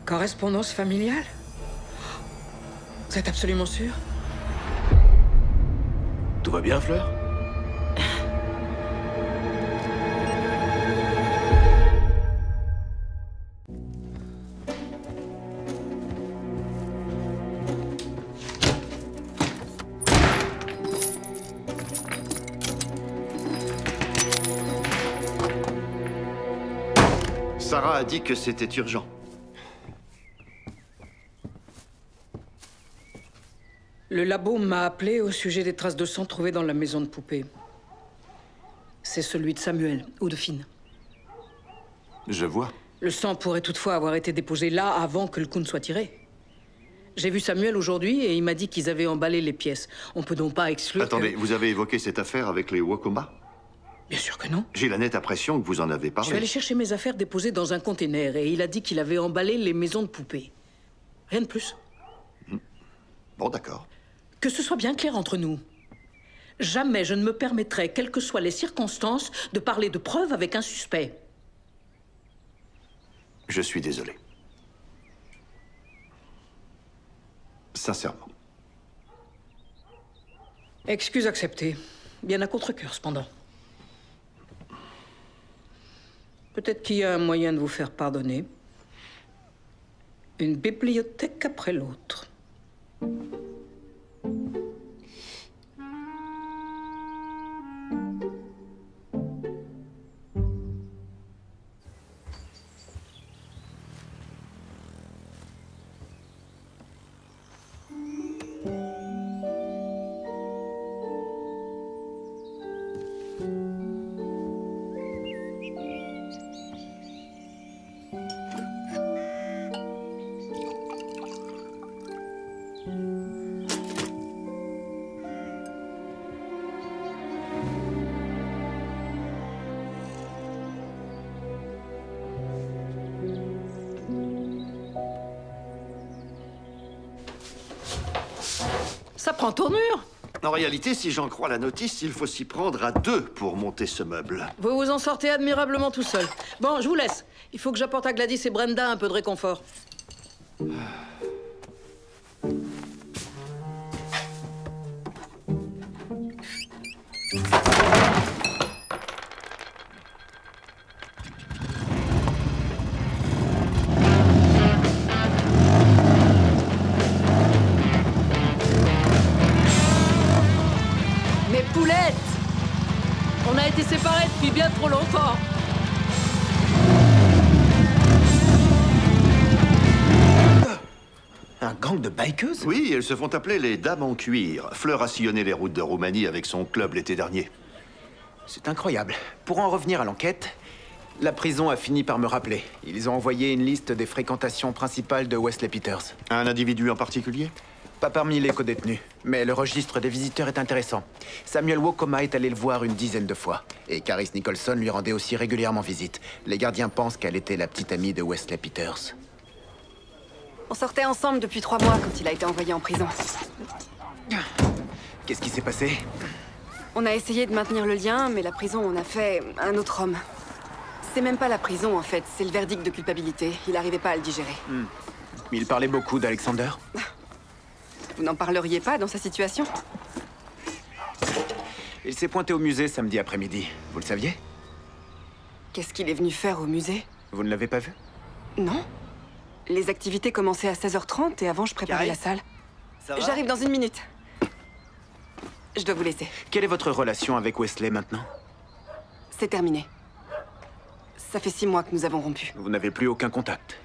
Correspondance familiale? Vous êtes absolument sûr?
Tout va bien, Fleur?
Sarah a dit que c'était urgent.
Le labo m'a appelé au sujet des traces de sang trouvées dans la maison de poupée. C'est celui de Samuel ou de Finn.
Je vois.
Le sang pourrait toutefois avoir été déposé là avant que le coup ne soit tiré. J'ai vu Samuel aujourd'hui et il m'a dit qu'ils avaient emballé les pièces. On peut donc pas exclure
Attendez,
que...
vous avez évoqué cette affaire avec les Wakoma?
Bien sûr que non.
J'ai la nette impression que vous en avez
Je
parlé.
suis allé chercher mes affaires déposées dans un container et il a dit qu'il avait emballé les maisons de poupées. Rien de plus.
Bon, d'accord.
Que ce soit bien clair entre nous. Jamais je ne me permettrai, quelles que soient les circonstances, de parler de preuves avec un suspect.
Je suis désolé. Sincèrement.
Excuse acceptée. Bien à contre-cœur, cependant. Peut-être qu'il y a un moyen de vous faire pardonner. Une bibliothèque après l'autre. Ça prend tournure.
En réalité, si j'en crois la notice, il faut s'y prendre à 2 pour monter ce meuble.
Vous vous en sortez admirablement tout seul. Bon, je vous laisse. Il faut que j'apporte à Gladys et Brenda un peu de réconfort. Mes poulettes! On a été séparés depuis bien trop longtemps.
Un gang de bikeuses?
Oui, elles se font appeler les Dames en cuir. Fleur a sillonné les routes de Roumanie avec son club l'été dernier.
C'est incroyable. Pour en revenir à l'enquête, la prison a fini par me rappeler. Ils ont envoyé une liste des fréquentations principales de Wesley Peters.
Un individu en particulier?
Pas parmi les codétenus, mais le registre des visiteurs est intéressant. Samuel Wokoma est allé le voir une dizaine de fois. Et Caris Nicholson lui rendait aussi régulièrement visite. Les gardiens pensent qu'elle était la petite amie de Wesley Peters.
On sortait ensemble depuis 3 mois quand il a été envoyé en prison.
Qu'est-ce qui s'est passé?
On a essayé de maintenir le lien, mais la prison en a fait un autre homme. C'est même pas la prison, en fait. C'est le verdict de culpabilité. Il n'arrivait pas à le digérer.
Il parlait beaucoup d'Alexander?
Vous n'en parleriez pas dans sa situation?
Il s'est pointé au musée samedi après-midi. Vous le saviez?
Qu'est-ce qu'il est venu faire au musée?
Vous ne l'avez pas vu?
Non. Les activités commençaient à 16h30 et avant, je préparais la salle. J'arrive dans 1 minute. Je dois vous laisser.
Quelle est votre relation avec Wesley maintenant?
C'est terminé. Ça fait 6 mois que nous avons rompu.
Vous n'avez plus aucun contact?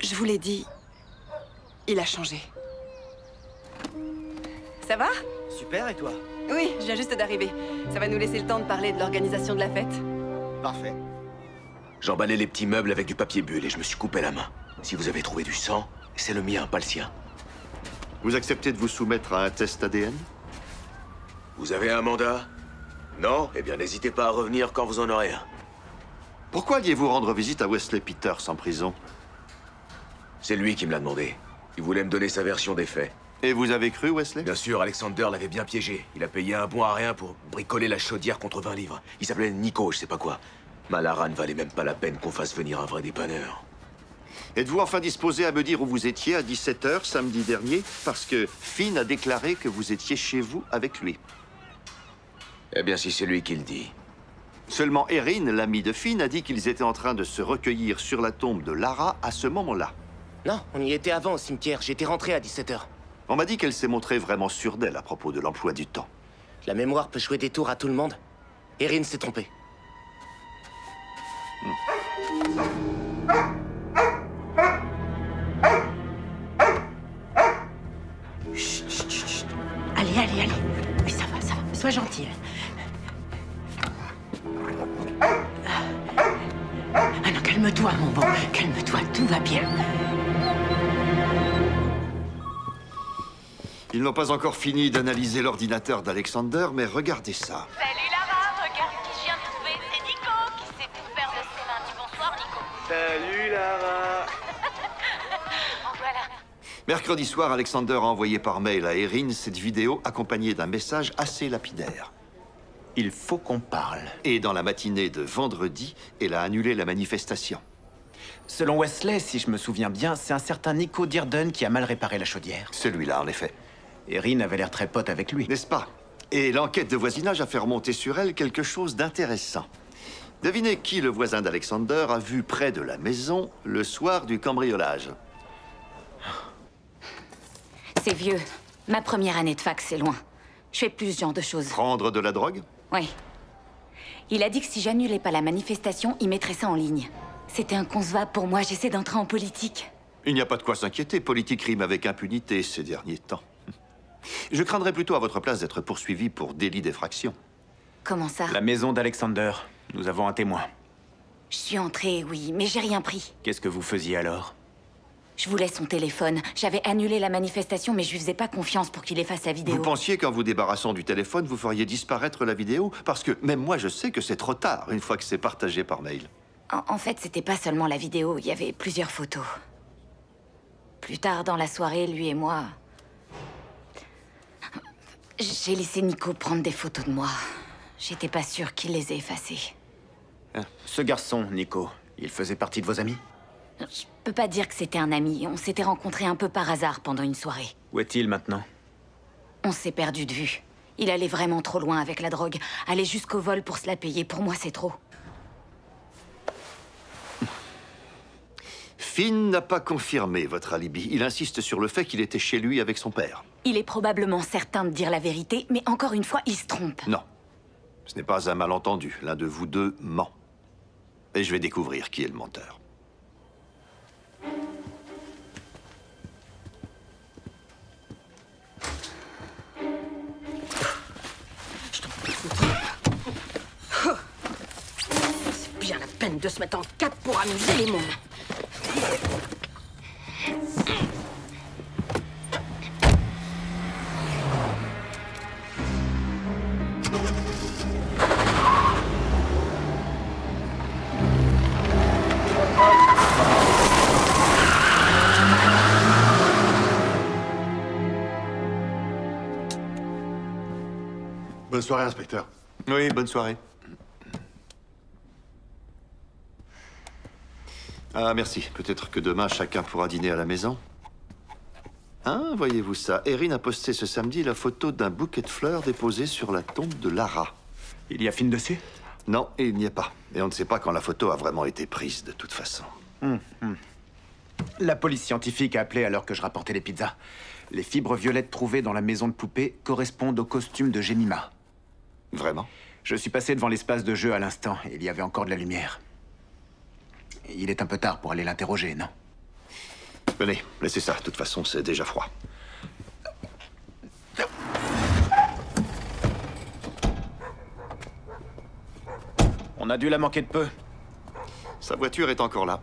Je vous l'ai dit, il a changé. Ça va?
Super, et toi?
Oui, je viens juste d'arriver. Ça va nous laisser le temps de parler de l'organisation de la fête.
Parfait.
J'emballais les petits meubles avec du papier bulle et je me suis coupé la main. Si vous avez trouvé du sang, c'est le mien, pas le sien.
Vous acceptez de vous soumettre à un test ADN?
Vous avez un mandat? Non? Eh bien, n'hésitez pas à revenir quand vous en aurez un.
Pourquoi alliez-vous rendre visite à Wesley Peters en prison?
C'est lui qui me l'a demandé. Il voulait me donner sa version des faits.
Et vous avez cru, Wesley?
Bien sûr, Alexander l'avait bien piégé. Il a payé un bon à rien pour bricoler la chaudière contre 20 livres. Il s'appelait Nico, je sais pas quoi. Malara ne valait même pas la peine qu'on fasse venir un vrai dépanneur.
Êtes-vous enfin disposé à me dire où vous étiez à 17h samedi dernier? Parce que Finn a déclaré que vous étiez chez vous avec lui.
Eh bien, si c'est lui qui le dit.
Seulement Erin, l'ami de Finn, a dit qu'ils étaient en train de se recueillir sur la tombe de Lara à ce moment-là.
Non, on y était avant au cimetière. J'étais rentré à 17h.
On m'a dit qu'elle s'est montrée vraiment sûre d'elle à propos de l'emploi du temps.
La mémoire peut jouer des tours à tout le monde. Erin s'est trompée.
Chut, chut, chut, chut. Allez, allez, allez. Oui, ça va, ça va. Sois gentil. Ah non, calme-toi, mon bon. Calme-toi, tout va bien.
Ils n'ont pas encore fini d'analyser l'ordinateur d'Alexander, mais regardez ça.
Salut Lara, regarde qui
Salut Lara. Mercredi soir, Alexander a envoyé par mail à Erin cette vidéo accompagnée d'un message assez lapidaire.
Il faut qu'on parle.
Et dans la matinée de vendredi, elle a annulé la manifestation.
Selon Wesley, si je me souviens bien, c'est un certain Nico Dearden qui a mal réparé la chaudière.
Celui-là, en effet.
Erin avait l'air très pote avec lui.
N'est-ce pas? Et l'enquête de voisinage a fait remonter sur elle quelque chose d'intéressant. Devinez qui le voisin d'Alexander a vu près de la maison le soir du cambriolage?
C'est vieux. Ma première année de fac, c'est loin. Je fais plus ce genre de choses.
Prendre de la drogue?
Oui. Il a dit que si j'annulais pas la manifestation, il mettrait ça en ligne. C'était inconcevable pour moi, j'essaie d'entrer en politique.
Il n'y a pas de quoi s'inquiéter. Politique rime avec impunité ces derniers temps. Je craindrais plutôt à votre place d'être poursuivi pour délit d'effraction.
Comment ça?
La maison d'Alexander. Nous avons un témoin.
Je suis entrée, oui, mais j'ai rien pris.
Qu'est-ce que vous faisiez alors?
Je voulais son téléphone. J'avais annulé la manifestation, mais je lui faisais pas confiance pour qu'il efface la vidéo.
Vous pensiez qu'en vous débarrassant du téléphone, vous feriez disparaître la vidéo? Parce que même moi, je sais que c'est trop tard une fois que c'est partagé par mail.
En fait, c'était pas seulement la vidéo, il y avait plusieurs photos. Plus tard dans la soirée, lui et moi... J'ai laissé Nico prendre des photos de moi. J'étais pas sûre qu'il les ait effacées.
Ce garçon, Nico, il faisait partie de vos amis?
Je peux pas dire que c'était un ami. On s'était rencontrés un peu par hasard pendant une soirée.
Où est-il maintenant?
On s'est perdu de vue. Il allait vraiment trop loin avec la drogue. Aller jusqu'au vol pour se la payer, pour moi, c'est trop.
Finn n'a pas confirmé votre alibi. Il insiste sur le fait qu'il était chez lui avec son père.
Il est probablement certain de dire la vérité, mais encore une fois, il se trompe.
Non. Ce n'est pas un malentendu. L'un de vous deux ment. Et je vais découvrir qui est le menteur.
C'est bien la peine de se mettre en quatre pour amuser les mômes.
Bonne soirée, inspecteur.
Oui, bonne soirée. Ah, merci. Peut-être que demain, chacun pourra dîner à la maison. Hein, voyez-vous ça? Erin a posté ce samedi la photo d'un bouquet de fleurs déposé sur la tombe de Lara.
Il y a Finn dessus?
Non, il n'y est pas. Et on ne sait pas quand la photo a vraiment été prise, de toute façon.
La police scientifique a appelé alors que je rapportais les pizzas. Les fibres violettes trouvées dans la maison de poupée correspondent au costume de Jemima.
Vraiment?
Je suis passé devant l'espace de jeu à l'instant et il y avait encore de la lumière. Il est un peu tard pour aller l'interroger, non?
Venez, laissez ça. De toute façon, c'est déjà froid.
On a dû la manquer de peu.
Sa voiture est encore là.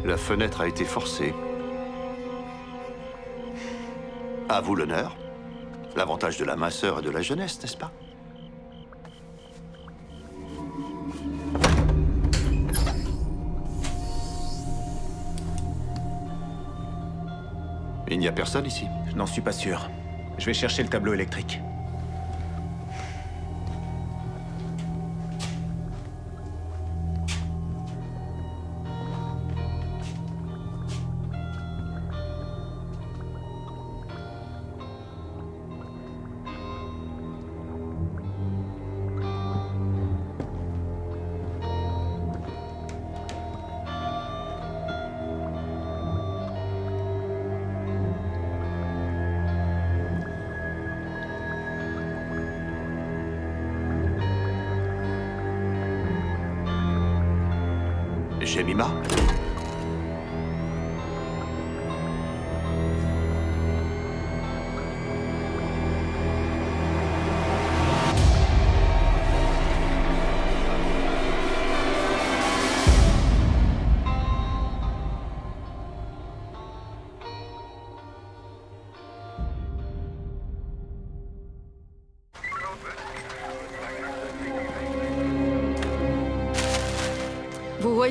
La fenêtre a été forcée. À vous l'honneur. L'avantage de la minceur et de la jeunesse, n'est-ce pas? Il n'y a personne ici?
Je n'en suis pas sûr. Je vais chercher le tableau électrique.
Jemima?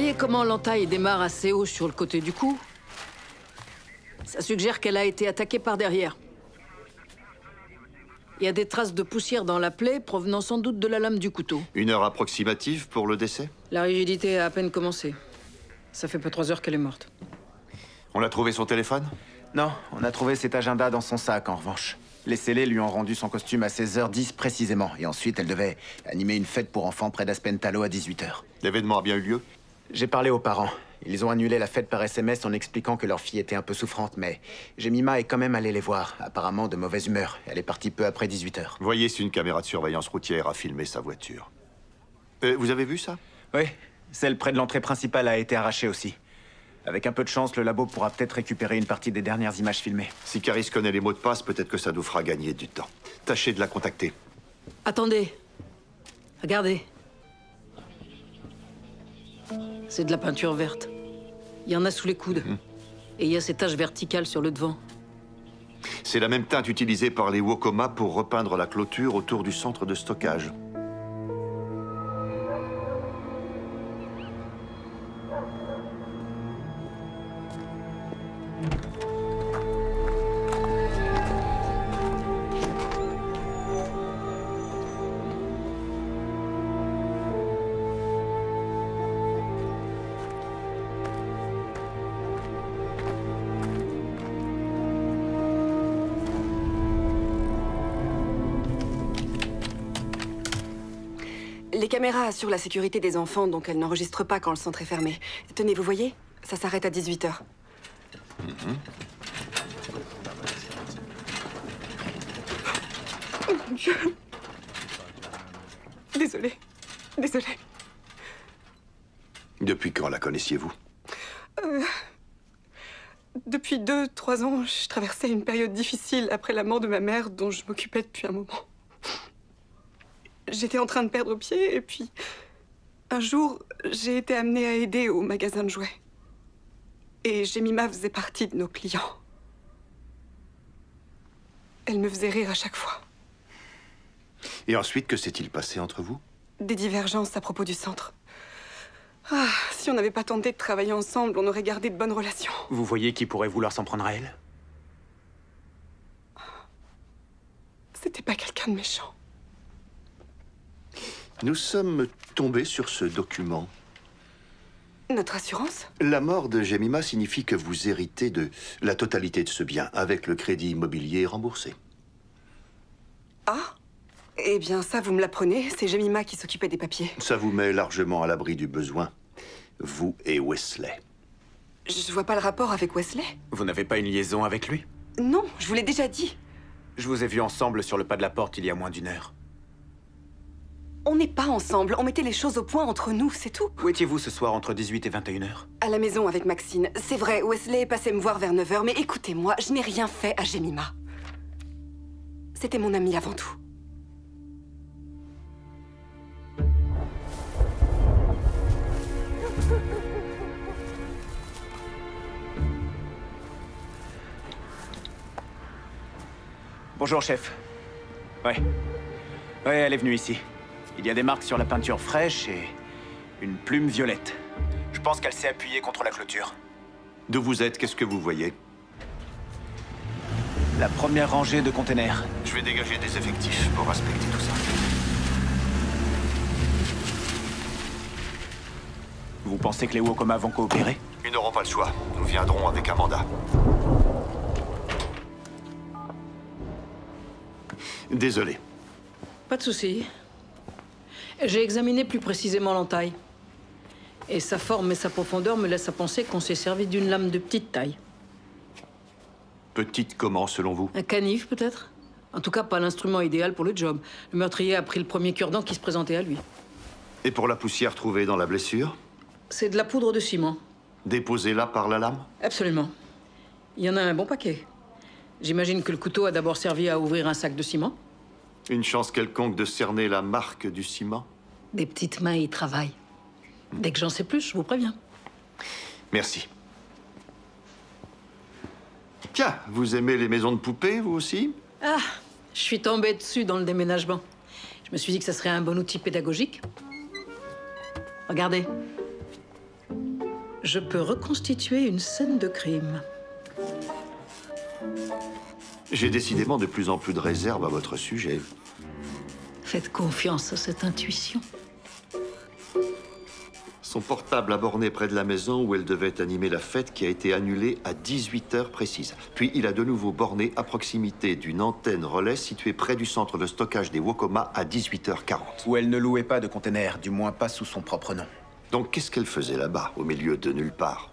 voyez comment l'entaille démarre assez haut sur le côté du cou? Ça suggère qu'elle a été attaquée par derrière. Il y a des traces de poussière dans la plaie, provenant sans doute de la lame du couteau.
Une heure approximative pour le décès?
La rigidité a à peine commencé. Ça fait pas 3 heures qu'elle est morte.
On a trouvé son téléphone?
Non, on a trouvé cet agenda dans son sac, en revanche. Les scellés lui ont rendu son costume à 16h10 précisément. Et ensuite, elle devait animer une fête pour enfants près d'Aspentalo à 18h.
L'événement a bien eu lieu?
J'ai parlé aux parents. Ils ont annulé la fête par SMS en expliquant que leur fille était un peu souffrante, mais Jemima est quand même allée les voir. Apparemment de mauvaise humeur. Elle est partie peu après 18h.
Voyez si une caméra de surveillance routière a filmé sa voiture. Vous avez vu ça?
Oui, celle près de l'entrée principale a été arrachée aussi. Avec un peu de chance, le labo pourra peut-être récupérer une partie des dernières images filmées.
Si Caris connaît les mots de passe, peut-être que ça nous fera gagner du temps. Tâchez de la contacter.
Attendez. Regardez. C'est de la peinture verte. Il y en a sous les coudes. Et il y a ces taches verticales sur le devant.
C'est la même teinte utilisée par les Wokoma pour repeindre la clôture autour du centre de stockage.
Les caméras assurent la sécurité des enfants, donc elles n'enregistrent pas quand le centre est fermé. Tenez, vous voyez? Ça s'arrête à 18h. Oh mon Dieu. Désolée. Désolée.
Depuis quand la connaissiez-vous?
Depuis 2-3 ans, je traversais une période difficile après la mort de ma mère, dont je m'occupais depuis un moment. J'étais en train de perdre pied, et puis... un jour, j'ai été amenée à aider au magasin de jouets. Et Jemima faisait partie de nos clients. Elle me faisait rire à chaque fois.
Et ensuite, que s'est-il passé entre vous?
Des divergences à propos du centre. Ah, si on n'avait pas tenté de travailler ensemble, on aurait gardé de bonnes relations.
Vous voyez qui pourrait vouloir s'en prendre à elle?
C'était pas quelqu'un de méchant.
Nous sommes tombés sur ce document.
Notre assurance?
La mort de Jemima signifie que vous héritez de la totalité de ce bien, avec le crédit immobilier remboursé.
Ah? Eh bien, ça, vous me l'apprenez. C'est Jemima qui s'occupait des papiers.
Ça vous met largement à l'abri du besoin, vous et Wesley.
Je vois pas le rapport avec Wesley.
Vous n'avez pas une liaison avec lui?
Non, je vous l'ai déjà dit.
Je vous ai vu ensemble sur le pas de la porte il y a moins d'1 heure.
On n'est pas ensemble. On mettait les choses au point entre nous, c'est tout.
Où étiez-vous ce soir entre 18 et 21 heures?
À la maison avec Maxine. C'est vrai, Wesley est passé me voir vers 9 heures, mais écoutez-moi, je n'ai rien fait à Jemima. C'était mon ami avant tout.
Bonjour, chef. Ouais, elle est venue ici. Il y a des marques sur la peinture fraîche et une plume violette. Je pense qu'elle s'est appuyée contre la clôture.
D'où vous êtes, qu'est-ce que vous voyez?
La première rangée de containers.
Je vais dégager des effectifs pour inspecter tout ça.
Vous pensez que les Wokoma vont coopérer?
Ils n'auront pas le choix. Nous viendrons avec un mandat. Désolé.
Pas de souci. J'ai examiné plus précisément l'entaille. Et sa forme et sa profondeur me laissent à penser qu'on s'est servi d'une lame de petite taille.
Petite comment, selon vous?
Un canif, peut-être? En tout cas, pas l'instrument idéal pour le job. Le meurtrier a pris le premier cure-dent qui se présentait à lui.
Et pour la poussière trouvée dans la blessure?
C'est de la poudre de ciment.
Déposée là par la lame?
Absolument. Il y en a un bon paquet. J'imagine que le couteau a d'abord servi à ouvrir un sac de ciment.
Une chance quelconque de cerner la marque du ciment?
Des petites mains y travaillent. Dès que j'en sais plus, je vous préviens.
Merci. Tiens, vous aimez les maisons de poupées, vous aussi?
Ah, je suis tombée dessus dans le déménagement. Je me suis dit que ça serait un bon outil pédagogique. Regardez. Je peux reconstituer une scène de crime.
J'ai décidément de plus en plus de réserve à votre sujet.
Faites confiance à cette intuition.
Son portable a borné près de la maison où elle devait animer la fête qui a été annulée à 18h précises. Puis il a de nouveau borné à proximité d'une antenne relais située près du centre de stockage des Wokoma à 18h40.
Où elle ne louait pas de container, du moins pas sous son propre nom.
Donc qu'est-ce qu'elle faisait là-bas, au milieu de nulle part?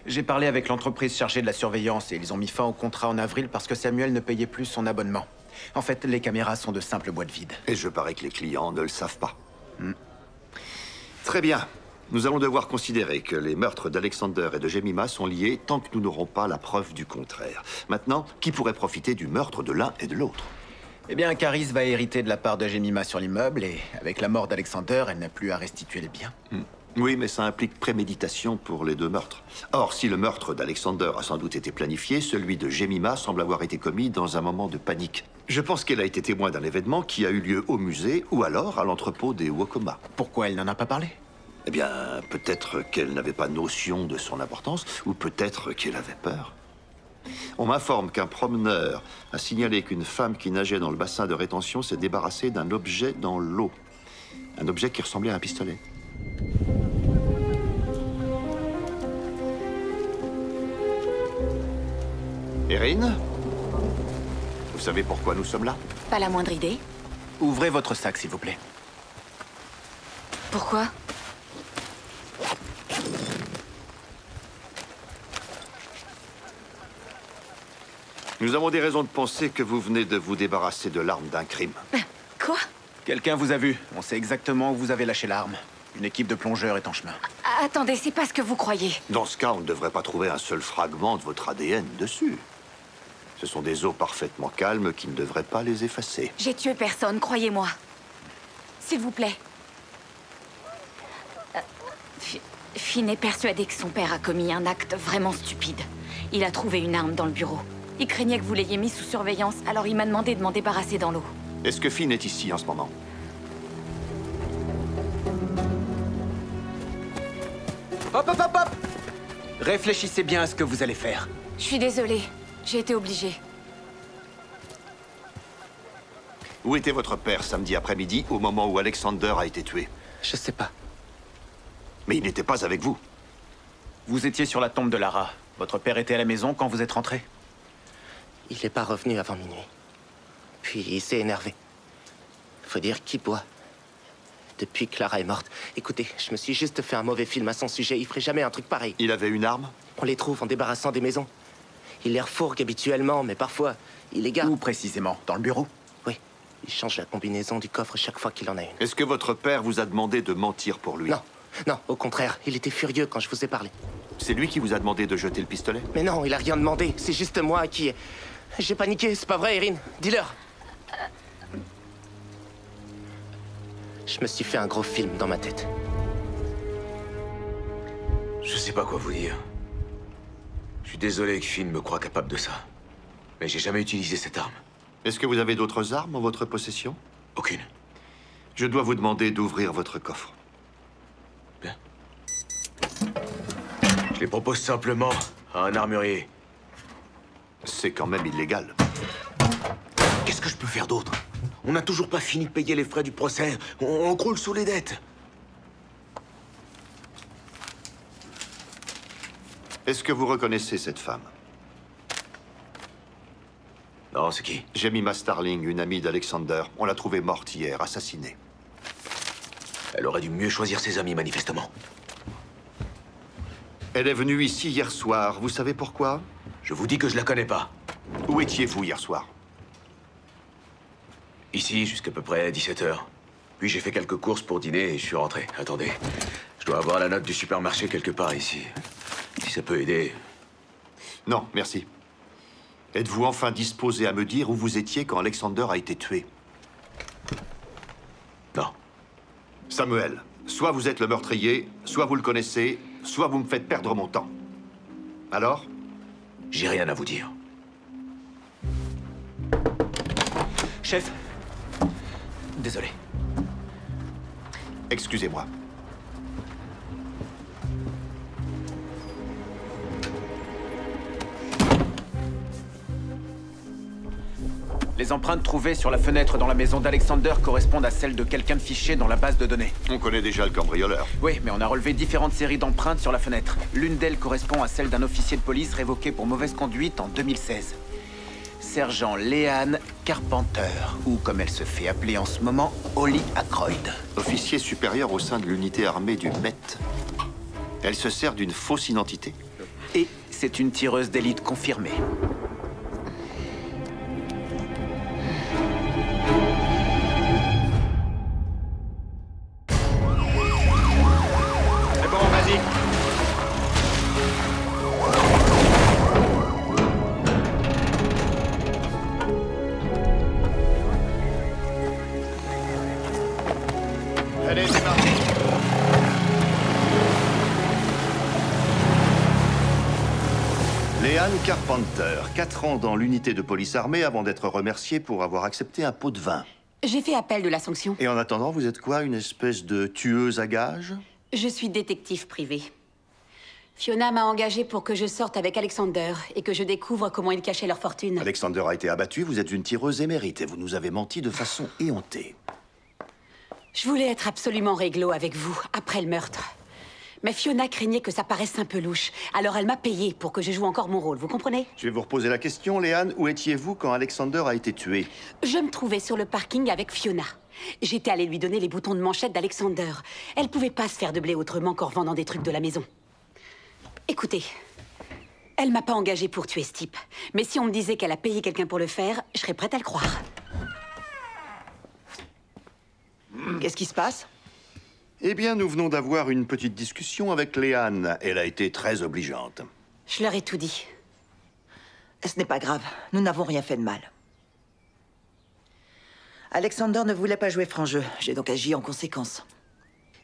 J'ai parlé avec l'entreprise chargée de la surveillance et ils ont mis fin au contrat en avril parce que Samuel ne payait plus son abonnement. En fait, les caméras sont de simples boîtes vides.
Et je parie que les clients ne le savent pas. Très bien. Nous allons devoir considérer que les meurtres d'Alexander et de Jemima sont liés tant que nous n'aurons pas la preuve du contraire. Maintenant, qui pourrait profiter du meurtre de l'un et de l'autre?
Eh bien, Caris va hériter de la part de Jemima sur l'immeuble et avec la mort d'Alexander, elle n'a plus à restituer les biens.
Oui, mais ça implique préméditation pour les deux meurtres. Or, si le meurtre d'Alexander a sans doute été planifié, celui de Jemima semble avoir été commis dans un moment de panique. Je pense qu'elle a été témoin d'un événement qui a eu lieu au musée ou alors à l'entrepôt des Wokoma.
Pourquoi elle n'en a pas parlé?
Eh bien, peut-être qu'elle n'avait pas notion de son importance, ou peut-être qu'elle avait peur. On m'informe qu'un promeneur a signalé qu'une femme qui nageait dans le bassin de rétention s'est débarrassée d'un objet dans l'eau. Un objet qui ressemblait à un pistolet. Erin? Vous savez pourquoi nous sommes là?
Pas la moindre idée.
Ouvrez votre sac, s'il vous plaît.
Pourquoi?
Nous avons des raisons de penser que vous venez de vous débarrasser de l'arme d'un crime.
Quoi?
Quelqu'un vous a vu. On sait exactement où vous avez lâché l'arme. Une équipe de plongeurs est en chemin.
Attendez, c'est pas ce que vous croyez.
Dans ce cas, on ne devrait pas trouver un seul fragment de votre ADN dessus. Ce sont des eaux parfaitement calmes qui ne devraient pas les effacer.
J'ai tué personne, croyez-moi. S'il vous plaît. Finn est persuadé que son père a commis un acte vraiment stupide. Il a trouvé une arme dans le bureau. Il craignait que vous l'ayez mis sous surveillance, alors il m'a demandé de m'en débarrasser dans l'eau.
Est-ce que Finn est ici en ce moment?
Hop, hop, hop, hop! Réfléchissez bien à ce que vous allez faire.
Je suis désolée. J'ai été obligée.
Où était votre père samedi après-midi, au moment où Alexander a été tué?
Je sais pas.
Mais il n'était pas avec vous.
Vous étiez sur la tombe de Lara. Votre père était à la maison quand vous êtes rentré?
Il n'est pas revenu avant minuit. Puis il s'est énervé. Faut dire qu'il boit. Depuis que Clara est morte. Écoutez, je me suis juste fait un mauvais film à son sujet. Il ferait jamais un truc pareil.
Il avait une arme?
On les trouve en débarrassant des maisons. Il les refourgue habituellement, mais parfois, il les garde.
Où précisément? Dans le bureau?
Oui. Il change la combinaison du coffre chaque fois qu'il en a une.
Est-ce que votre père vous a demandé de mentir pour lui?
Non. Non, au contraire. Il était furieux quand je vous ai parlé.
C'est lui qui vous a demandé de jeter le pistolet?
Mais non, il a rien demandé. C'est juste moi qui... J'ai paniqué, c'est pas vrai, Erin? Dis-leur. Je me suis fait un gros film dans ma tête.
Je sais pas quoi vous dire. Je suis désolé que Finn me croie capable de ça. Mais j'ai jamais utilisé cette arme.
Est-ce que vous avez d'autres armes en votre possession?
Aucune.
Je dois vous demander d'ouvrir votre coffre.
Bien. Je les propose simplement à un armurier.
C'est quand même illégal.
Qu'est-ce que je peux faire d'autre? On n'a toujours pas fini de payer les frais du procès. On croule sous les dettes.
Est-ce que vous reconnaissez cette femme?
Non, c'est qui?
Jemima Starling, une amie d'Alexander. On l'a trouvée morte hier, assassinée.
Elle aurait dû mieux choisir ses amis, manifestement.
Elle est venue ici hier soir. Vous savez pourquoi?
Je vous dis que je la connais pas.
Où étiez-vous hier soir?
Ici, jusqu'à peu près 17h. Puis j'ai fait quelques courses pour dîner et je suis rentré. Attendez, je dois avoir la note du supermarché quelque part ici. Si ça peut aider...
Non, merci. Êtes-vous enfin disposé à me dire où vous étiez quand Alexander a été tué?
Non.
Samuel, soit vous êtes le meurtrier, soit vous le connaissez, soit vous me faites perdre mon temps. Alors?
J'ai rien à vous dire.
Chef. Désolé.
Excusez-moi.
Les empreintes trouvées sur la fenêtre dans la maison d'Alexander correspondent à celles de quelqu'un de fiché dans la base de données.
On connaît déjà le cambrioleur.
Oui, mais on a relevé différentes séries d'empreintes sur la fenêtre. L'une d'elles correspond à celle d'un officier de police révoqué pour mauvaise conduite en 2016. Sergent Leanne Carpenter, ou comme elle se fait appeler en ce moment, Holly Ackroyd.
Officier supérieur au sein de l'unité armée du Met. Elle se sert d'une fausse identité.
Et c'est une tireuse d'élite confirmée.
C'est bon, vas-y. Allez, c'est parti. Leanne Carpenter, 4 ans dans l'unité de police armée avant d'être remerciée pour avoir accepté un pot de vin.
J'ai fait appel de la sanction.
Et en attendant, vous êtes quoi, une espèce de tueuse à gages?
Je suis détective privé. Fiona m'a engagée pour que je sorte avec Alexander et que je découvre comment ils cachaient leur fortune.
Alexander a été abattu, vous êtes une tireuse émérite et vous nous avez menti de façon éhontée.
Je voulais être absolument réglo avec vous, après le meurtre. Mais Fiona craignait que ça paraisse un peu louche. Alors elle m'a payé pour que je joue encore mon rôle, vous comprenez?
Je vais vous reposer la question, Leanne. Où étiez-vous quand Alexander a été tué?
Je me trouvais sur le parking avec Fiona. J'étais allée lui donner les boutons de manchette d'Alexander. Elle pouvait pas se faire de blé autrement qu'en revendant des trucs de la maison. Écoutez, elle m'a pas engagée pour tuer ce type. Mais si on me disait qu'elle a payé quelqu'un pour le faire, je serais prête à le croire.
Qu'est-ce qui se passe?
Eh bien, nous venons d'avoir une petite discussion avec Leanne. Elle a été très obligeante.
Je leur ai tout dit.
Ce n'est pas grave. Nous n'avons rien fait de mal. Alexander ne voulait pas jouer franc jeu. J'ai donc agi en conséquence.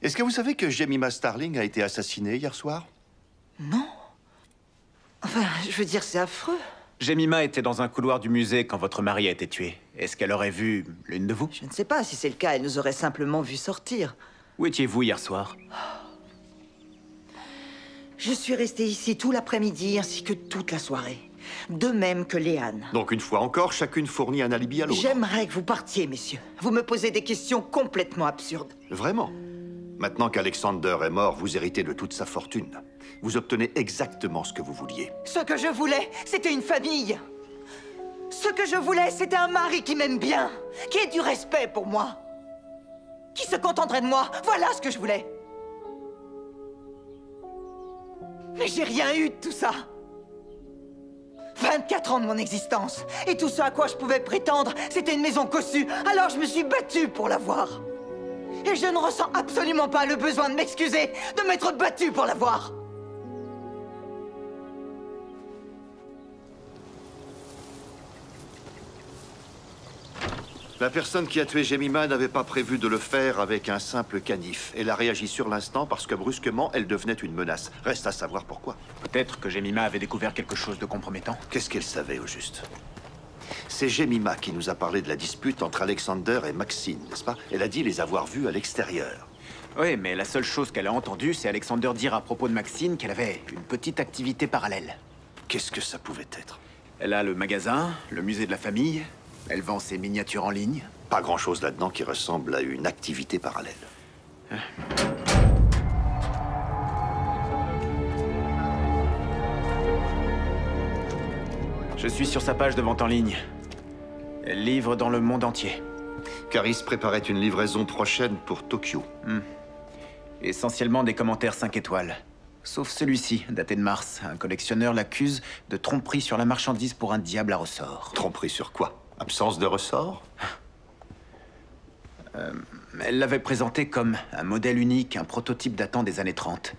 Est-ce que vous savez que Jemima Starling a été assassinée hier soir?
Non. Enfin, je veux dire, c'est affreux.
Jemima était dans un couloir du musée quand votre mari a été tué. Est-ce qu'elle aurait vu l'une de vous?
Je ne sais pas. Si c'est le cas, elle nous aurait simplement vu sortir.
Où étiez-vous hier soir?
Je suis restée ici tout l'après-midi ainsi que toute la soirée. De même que Leanne.
Donc une fois encore, chacune fournit un alibi à l'autre.
J'aimerais que vous partiez, messieurs. Vous me posez des questions complètement absurdes.
Vraiment? Maintenant qu'Alexander est mort, vous héritez de toute sa fortune. Vous obtenez exactement ce que vous vouliez.
Ce que je voulais, c'était une famille. Ce que je voulais, c'était un mari qui m'aime bien, qui ait du respect pour moi, qui se contenterait de moi. Voilà ce que je voulais. Mais j'ai rien eu de tout ça. 24 ans de mon existence. Et tout ce à quoi je pouvais prétendre, c'était une maison cossue. Alors je me suis battue pour l'avoir. Et je ne ressens absolument pas le besoin de m'excuser, de m'être battue pour l'avoir.
La personne qui a tué Jemima n'avait pas prévu de le faire avec un simple canif. Elle a réagi sur l'instant parce que brusquement, elle devenait une menace. Reste à savoir pourquoi.
Peut-être que Jemima avait découvert quelque chose de compromettant.
Qu'est-ce qu'elle savait au juste? C'est Jemima qui nous a parlé de la dispute entre Alexander et Maxine, n'est-ce pas? Elle a dit les avoir vus à l'extérieur.
Oui, mais la seule chose qu'elle a entendue, c'est Alexander dire à propos de Maxine qu'elle avait une petite activité parallèle.
Qu'est-ce que ça pouvait être?
Elle a le magasin, le musée de la famille. Elle vend ses miniatures en ligne.
Pas grand-chose là-dedans qui ressemble à une activité parallèle.
Je suis sur sa page de vente en ligne. Elle livre dans le monde entier.
Caris préparait une livraison prochaine pour Tokyo.
Essentiellement des commentaires 5 étoiles. Sauf celui-ci, daté de mars. Un collectionneur l'accuse de tromperie sur la marchandise pour un diable à ressort.
Tromperie sur quoi? Absence de ressort?
Elle l'avait présenté comme un modèle unique, un prototype datant des années 30.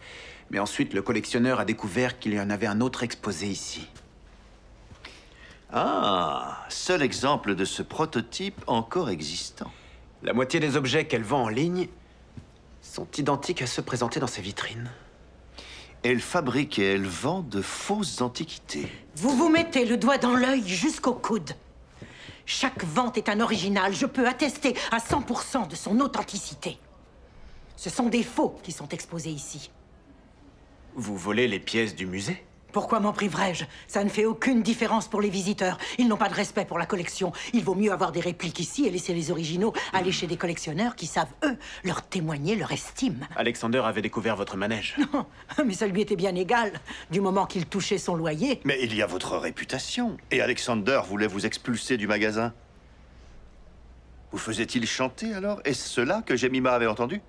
Mais ensuite, le collectionneur a découvert qu'il y en avait un autre exposé ici.
Ah, seul exemple de ce prototype encore existant.
La moitié des objets qu'elle vend en ligne sont identiques à ceux présentés dans ses vitrines.
Elle fabrique et elle vend de fausses antiquités.
Vous vous mettez le doigt dans l'œil jusqu'au coude. Chaque vente est un original. Je peux attester à 100% de son authenticité. Ce sont des faux qui sont exposés ici.
Vous volez les pièces du musée?
Pourquoi m'en priverais-je? Ça ne fait aucune différence pour les visiteurs. Ils n'ont pas de respect pour la collection. Il vaut mieux avoir des répliques ici et laisser les originaux aller chez des collectionneurs qui savent, eux, leur témoigner leur estime.
Alexander avait découvert votre manège.
Non, mais ça lui était bien égal, du moment qu'il touchait son loyer.
Mais il y a votre réputation. Et Alexander voulait vous expulser du magasin. Vous faisait-il chanter alors? Est-ce cela que Jemima avait entendu?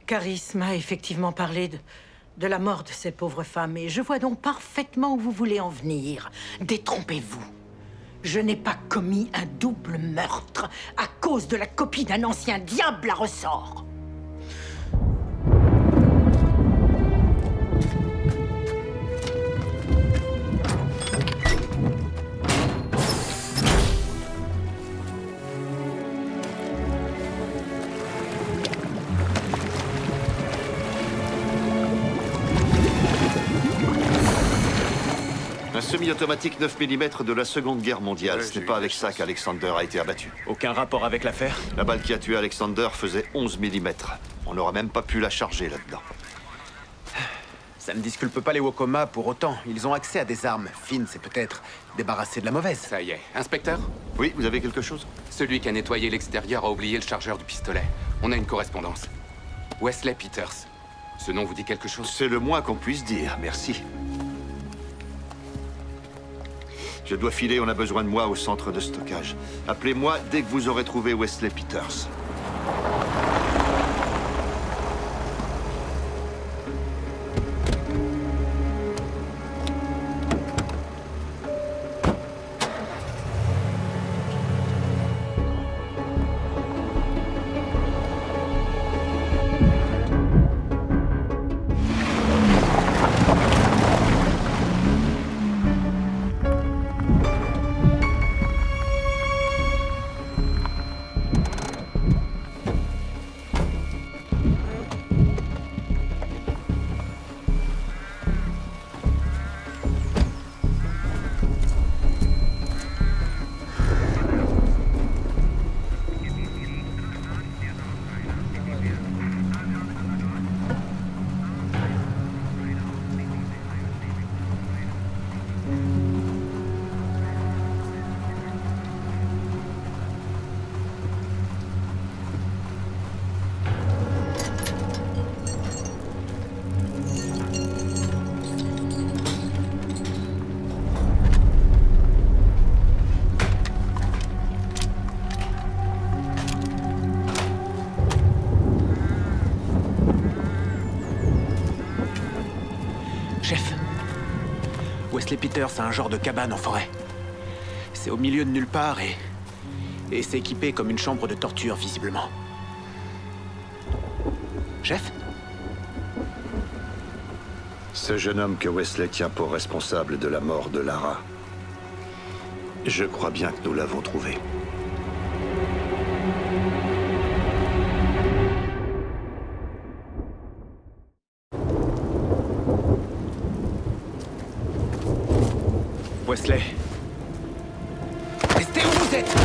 Caris m'a effectivement parlé de la mort de cette pauvre femme, et je vois donc parfaitement où vous voulez en venir. Détrompez-vous. Je n'ai pas commis un double meurtre à cause de la copie d'un ancien diable à ressort.
Un semi-automatique 9 mm de la Seconde Guerre mondiale. Ce n'est pas avec ça qu'Alexander a été abattu.
Aucun rapport avec l'affaire?
La balle qui a tué Alexander faisait 11 mm. On n'aurait même pas pu la charger là-dedans.
Ça ne disculpe pas les Wokoma pour autant. Ils ont accès à des armes. Finn s'est peut-être débarrassé de la mauvaise.
Ça y est. Inspecteur?
Oui, vous avez quelque chose?
Celui qui a nettoyé l'extérieur a oublié le chargeur du pistolet. On a une correspondance. Wesley Peters. Ce nom vous dit quelque chose?
C'est le moins qu'on puisse dire, merci. Je dois filer, on a besoin de moi au centre de stockage. Appelez-moi dès que vous aurez trouvé Wesley Peters.
Wesley Peters a un genre de cabane en forêt. C'est au milieu de nulle part et c'est équipé comme une chambre de torture, visiblement. Chef?
Ce jeune homme que Wesley tient pour responsable de la mort de Lara. Je crois bien que nous l'avons trouvé.
Wesley. Restez où vous êtes!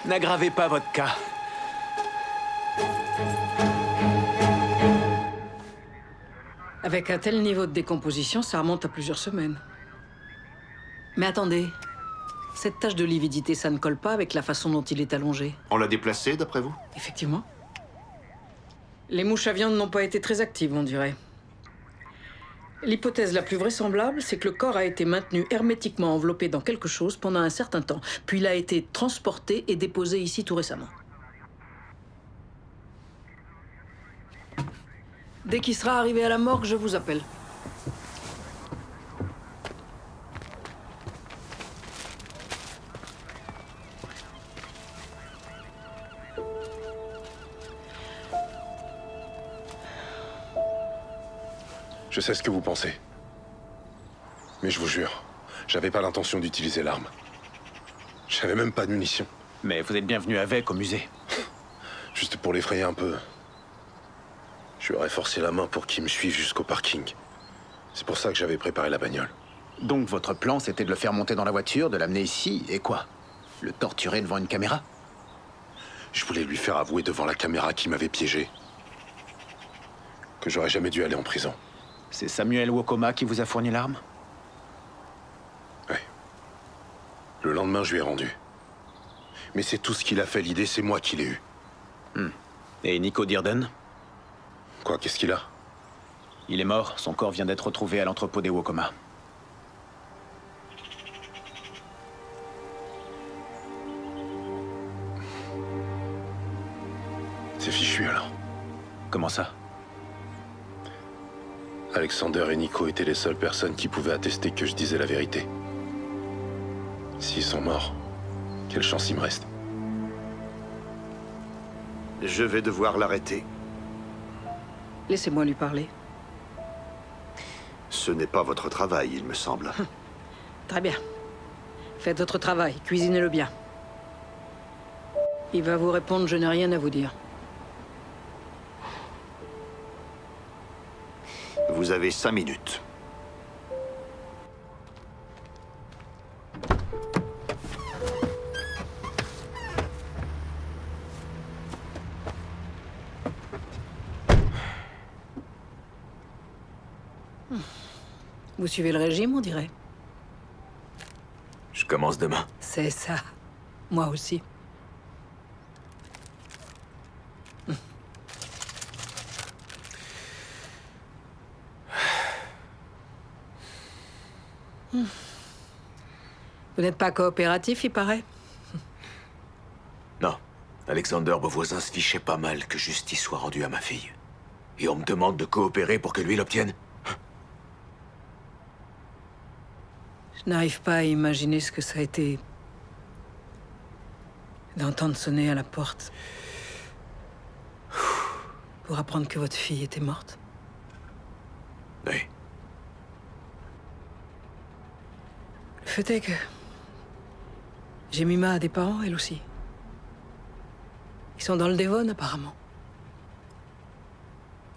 N'aggravez pas votre cas.
Avec un tel niveau de décomposition, ça remonte à plusieurs semaines. Mais attendez, cette tache de lividité, ça ne colle pas avec la façon dont il est allongé.
On l'a déplacé, d'après vous?
Effectivement. Les mouches à viande n'ont pas été très actives, on dirait. L'hypothèse la plus vraisemblable, c'est que le corps a été maintenu hermétiquement enveloppé dans quelque chose pendant un certain temps, puis il a été transporté et déposé ici tout récemment. Dès qu'il sera arrivé à la morgue, je vous appelle.
Je sais ce que vous pensez. Mais je vous jure, j'avais pas l'intention d'utiliser l'arme. J'avais même pas de munitions.
Mais vous êtes bienvenu avec au musée.
Juste pour l'effrayer un peu. Je lui aurais forcé la main pour qu'il me suive jusqu'au parking. C'est pour ça que j'avais préparé la bagnole.
Donc votre plan, c'était de le faire monter dans la voiture, de l'amener ici, et quoi? Le torturer devant une caméra?
Je voulais lui faire avouer devant la caméra qu'il m'avait piégé. Que j'aurais jamais dû aller en prison.
C'est Samuel Wokoma qui vous a fourni l'arme?
Ouais. Le lendemain, je lui ai rendu. Mais c'est tout ce qu'il a fait, l'idée, c'est moi qui l'ai eu.
Et Nico Dearden?
Quoi, qu'est-ce qu'il a?
Il est mort, son corps vient d'être retrouvé à l'entrepôt des Wokoma.
C'est fichu, alors.
Comment ça?
Alexander et Nico étaient les seules personnes qui pouvaient attester que je disais la vérité. S'ils sont morts, quelle chance il me reste?
Je vais devoir l'arrêter.
Laissez-moi lui parler.
Ce n'est pas votre travail, il me semble.
Très bien. Faites votre travail, cuisinez-le bien. Il va vous répondre, je n'ai rien à vous dire.
Vous avez 5 minutes.
Vous suivez le régime, on dirait.
Je commence demain.
C'est ça. Moi aussi. Vous n'êtes pas coopératif, il paraît.
Non. Alexander Beauvoisin se fichait pas mal que justice soit rendue à ma fille. Et on me demande de coopérer pour que lui l'obtienne.
Je n'arrive pas à imaginer ce que ça a été d'entendre sonner à la porte pour apprendre que votre fille était morte.
Oui.
Le fait est que Jemima a des parents, elle aussi. Ils sont dans le Devon, apparemment.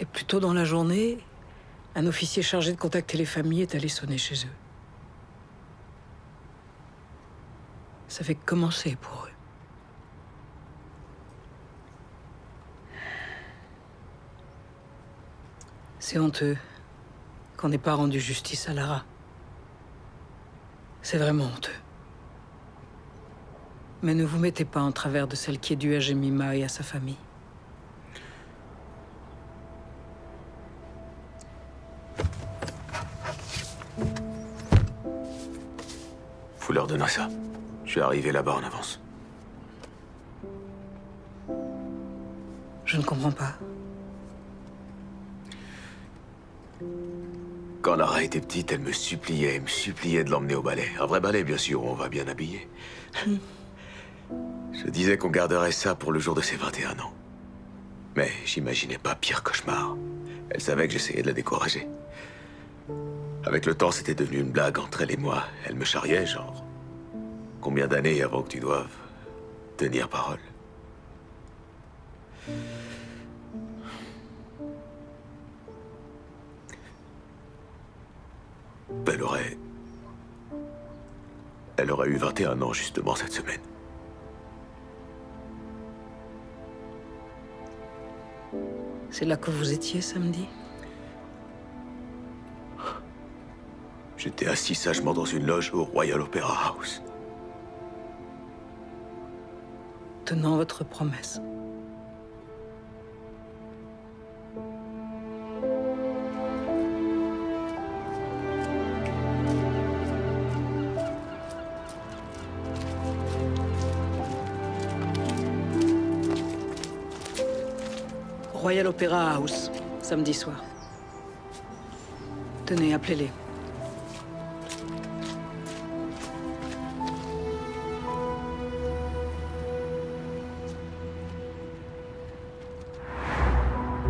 Et plus tôt dans la journée, un officier chargé de contacter les familles est allé sonner chez eux. Ça fait commencer pour eux. C'est honteux qu'on n'ait pas rendu justice à Lara. C'est vraiment honteux. Mais ne vous mettez pas en travers de celle qui est due à Jemima et à sa famille.
Faut leur donner ça. Je suis arrivé là-bas en avance.
Je ne comprends pas.
Quand Lara était petite, elle me suppliait de l'emmener au ballet. Un vrai ballet, bien sûr, où on va bien habillé. Je disais qu'on garderait ça pour le jour de ses 21 ans. Mais j'imaginais pas pire cauchemar. Elle savait que j'essayais de la décourager. Avec le temps, c'était devenu une blague entre elle et moi. Elle me charriait, genre... Combien d'années avant que tu doives tenir parole? Elle aurait eu 21 ans justement cette semaine.
C'est là que vous étiez samedi?
J'étais assis sagement dans une loge au Royal Opera House.
Tenant votre promesse. Royal Opera House, samedi soir. Tenez, appelez-les.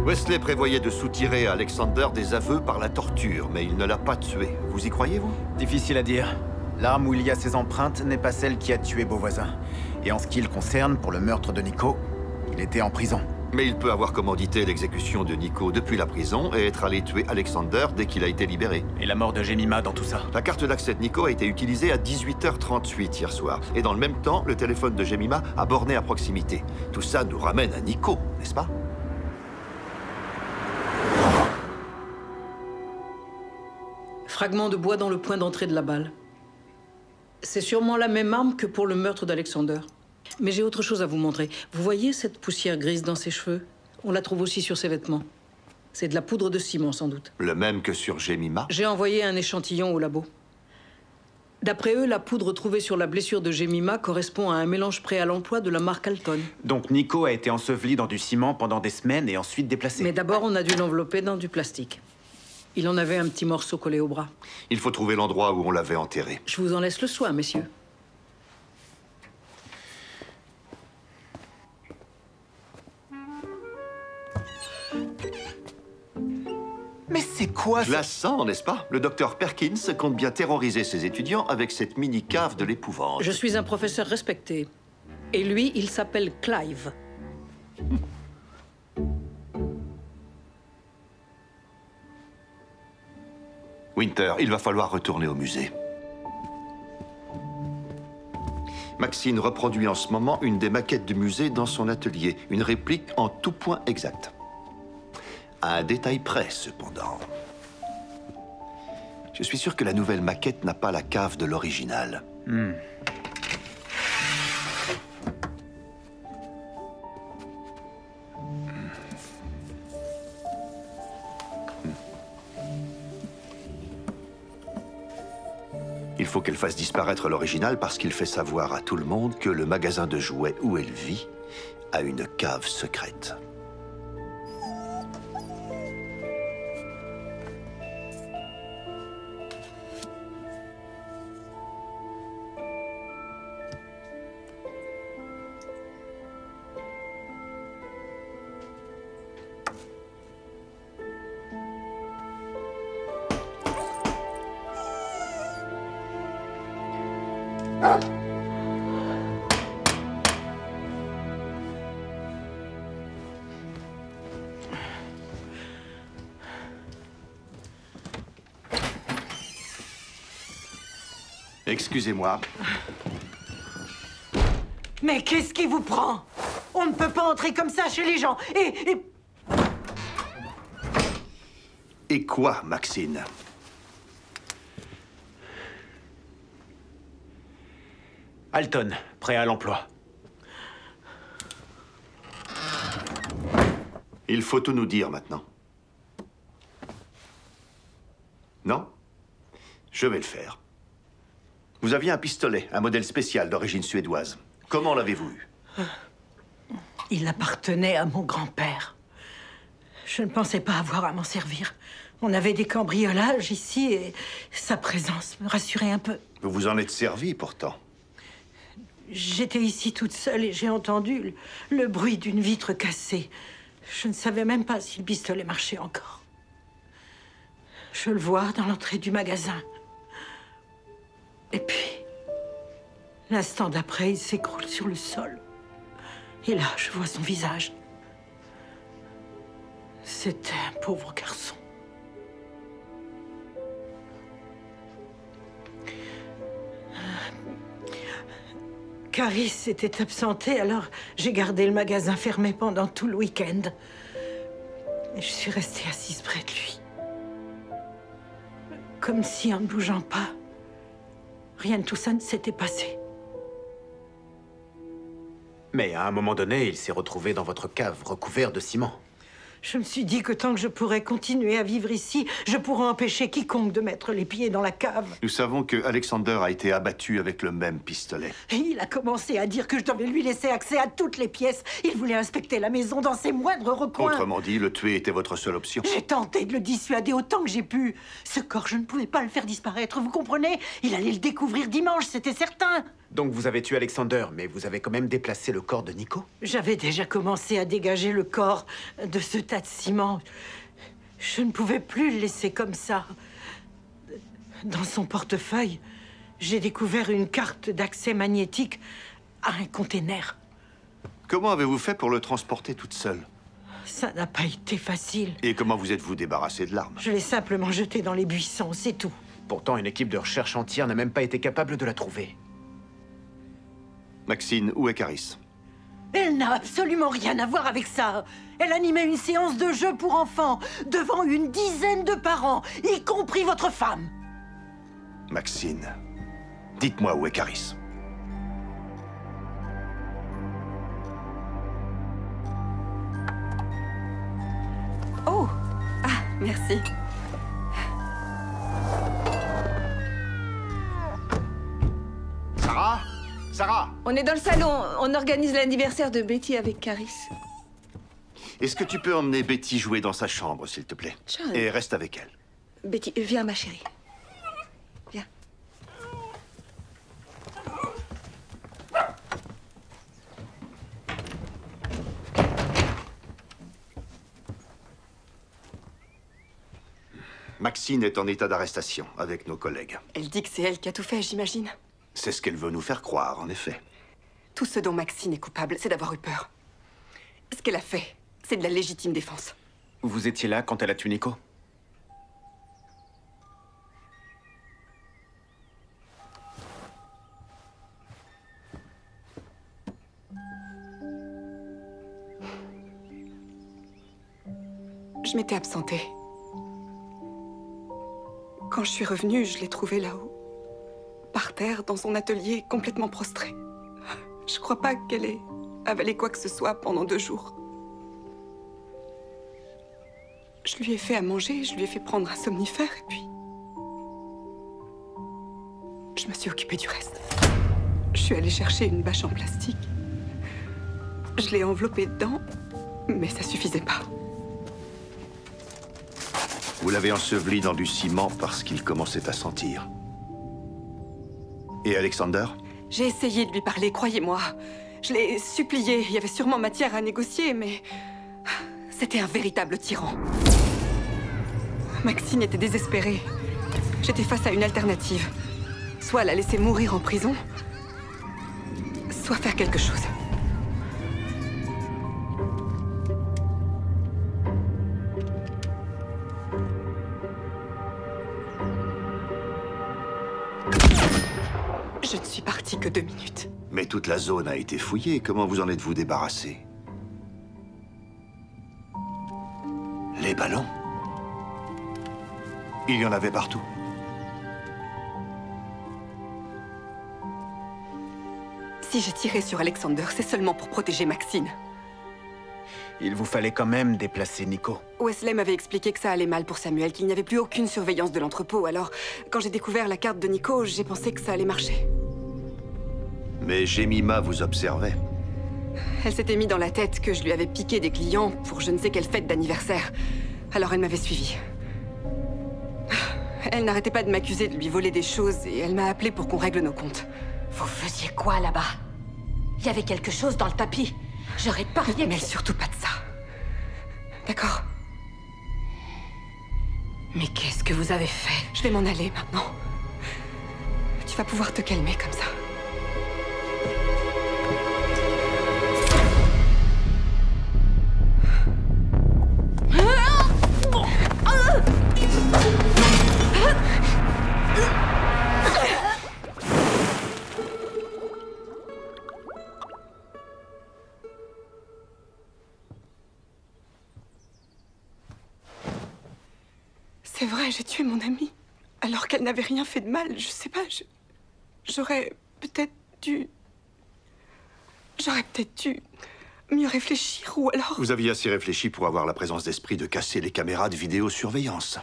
Wesley prévoyait de soutirer à Alexander des aveux par la torture, mais il ne l'a pas tué. Vous y croyez, vous?
Difficile à dire. L'arme où il y a ses empreintes n'est pas celle qui a tué Beauvoisin. Et en ce qui le concerne, pour le meurtre de Nico, il était en prison.
Mais il peut avoir commandité l'exécution de Nico depuis la prison et être allé tuer Alexander dès qu'il a été libéré.
Et la mort de Jemima dans tout ça?
La carte d'accès de Nico a été utilisée à 18h38 hier soir. Et dans le même temps, le téléphone de Jemima a borné à proximité. Tout ça nous ramène à Nico, n'est-ce pas?
Fragment de bois dans le point d'entrée de la balle. C'est sûrement la même arme que pour le meurtre d'Alexander. Mais j'ai autre chose à vous montrer. Vous voyez cette poussière grise dans ses cheveux? On la trouve aussi sur ses vêtements. C'est de la poudre de ciment, sans doute.
Le même que sur Jemima?
J'ai envoyé un échantillon au labo. D'après eux, la poudre trouvée sur la blessure de Jemima correspond à un mélange prêt à l'emploi de la marque Alton.
Donc Nico a été enseveli dans du ciment pendant des semaines et ensuite déplacé.
Mais d'abord, on a dû l'envelopper dans du plastique. Il en avait un petit morceau collé au bras.
Il faut trouver l'endroit où on l'avait enterré.
Je vous en laisse le soin, messieurs.
Mais c'est quoi
Je la sens, n'est-ce pas? Le docteur Perkins compte bien terroriser ses étudiants avec cette mini-cave de l'épouvante.
Je suis un professeur respecté. Et lui, il s'appelle Clive.
Winter, il va falloir retourner au musée. Maxine reproduit en ce moment une des maquettes du musée dans son atelier. Une réplique en tout point exact. À un détail près, cependant. Je suis sûr que la nouvelle maquette n'a pas la cave de l'original. Il faut qu'elle fasse disparaître l'original parce qu'il fait savoir à tout le monde que le magasin de jouets où elle vit a une cave secrète. Excusez-moi.
Mais qu'est-ce qui vous prend? On ne peut pas entrer comme ça chez les gens.
Et quoi, Maxine?
Alton, prêt à l'emploi.
Il faut tout nous dire maintenant. Non? Je vais le faire. Vous aviez un pistolet, un modèle spécial d'origine suédoise. Comment l'avez-vous eu?
Il appartenait à mon grand-père. Je ne pensais pas avoir à m'en servir. On avait des cambriolages ici et sa présence me rassurait un peu.
Vous vous en êtes servi, pourtant.
J'étais ici toute seule et j'ai entendu le bruit d'une vitre cassée. Je ne savais même pas si le pistolet marchait encore. Je le vois dans l'entrée du magasin. Et puis, l'instant d'après, il s'écroule sur le sol. Et là, je vois son visage. C'était un pauvre garçon. Caris s'était absentée, alors j'ai gardé le magasin fermé pendant tout le week-end. Et je suis restée assise près de lui. Comme si, en ne bougeant pas, rien de tout ça ne s'était passé.
Mais à un moment donné, il s'est retrouvé dans votre cave, recouvert de ciment.
Je me suis dit que tant que je pourrais continuer à vivre ici, je pourrais empêcher quiconque de mettre les pieds dans la cave.
Nous savons que Alexander a été abattu avec le même pistolet.
Et il a commencé à dire que je devais lui laisser accès à toutes les pièces. Il voulait inspecter la maison dans ses moindres recoins.
Autrement dit, le tuer était votre seule option.
J'ai tenté de le dissuader autant que j'ai pu. Ce corps, je ne pouvais pas le faire disparaître, vous comprenez? Il allait le découvrir dimanche, c'était certain.
Donc vous avez tué Alexander, mais vous avez quand même déplacé le corps de Nico?
J'avais déjà commencé à dégager le corps de ce tas de ciment. Je ne pouvais plus le laisser comme ça. Dans son portefeuille, j'ai découvert une carte d'accès magnétique à un container.
Comment avez-vous fait pour le transporter toute seule?
Ça n'a pas été facile.
Et comment vous êtes-vous débarrassé de l'arme?
Je l'ai simplement jetée dans les buissons, c'est tout.
Pourtant, une équipe de recherche entière n'a même pas été capable de la trouver.
Maxine, où est Caris?
Elle n'a absolument rien à voir avec ça. Elle animait une séance de jeu pour enfants, devant une dizaine de parents, y compris votre femme.
Maxine, dites-moi où est Caris?
Oh! Ah, merci.
Sarah? Sarah?
On est dans le salon. On organise l'anniversaire de Betty avec Caris.
Est-ce que tu peux emmener Betty jouer dans sa chambre, s'il te plaît?
John.
Et reste avec elle.
Betty, viens, ma chérie. Viens.
Maxine est en état d'arrestation avec nos collègues.
Elle dit que c'est elle qui a tout fait, j'imagine.
C'est ce qu'elle veut nous faire croire, en effet.
Tout ce dont Maxine est coupable, c'est d'avoir eu peur. Ce qu'elle a fait, c'est de la légitime défense.
Vous étiez là quand elle a tué Nico?
Je m'étais absentée. Quand je suis revenue, je l'ai trouvée là-haut, par terre, dans son atelier, complètement prostrée. Je crois pas qu'elle ait avalé quoi que ce soit pendant 2 jours. Je lui ai fait à manger, je lui ai fait prendre un somnifère, et puis... je me suis occupée du reste. Je suis allée chercher une bâche en plastique. Je l'ai enveloppée dedans, mais ça suffisait pas.
Vous l'avez enseveli dans du ciment parce qu'il commençait à sentir. Et Alexander?
J'ai essayé de lui parler, croyez-moi. Je l'ai supplié, il y avait sûrement matière à négocier, mais... c'était un véritable tyran. Maxine était désespérée. J'étais face à une alternative. Soit la laisser mourir en prison, soit faire quelque chose. Je ne suis partie que 2 minutes.
Mais toute la zone a été fouillée. Comment vous en êtes-vous débarrassé? Les ballons? Il y en avait partout.
Si j'ai tiré sur Alexander, c'est seulement pour protéger Maxine.
Il vous fallait quand même déplacer Nico.
Wesley m'avait expliqué que ça allait mal pour Samuel, qu'il n'y avait plus aucune surveillance de l'entrepôt. Alors, quand j'ai découvert la carte de Nico, j'ai pensé que ça allait marcher.
Mais Jemima vous observait.
Elle s'était mis dans la tête que je lui avais piqué des clients pour je ne sais quelle fête d'anniversaire. Alors elle m'avait suivi. Elle n'arrêtait pas de m'accuser de lui voler des choses et elle m'a appelé pour qu'on règle nos comptes.
Vous faisiez quoi là-bas? Il y avait quelque chose dans le tapis. J'aurais parié
Mais surtout pas de ça. D'accord?
Mais qu'est-ce que vous avez fait?
Je vais m'en aller maintenant. Tu vas pouvoir te calmer comme ça. C'est vrai, j'ai tué mon amie. Alors qu'elle n'avait rien fait de mal. Je sais pas, j'aurais peut-être dû... J'aurais peut-être dû mieux réfléchir, ou alors...
Vous aviez assez réfléchi pour avoir la présence d'esprit de casser les caméras de vidéosurveillance.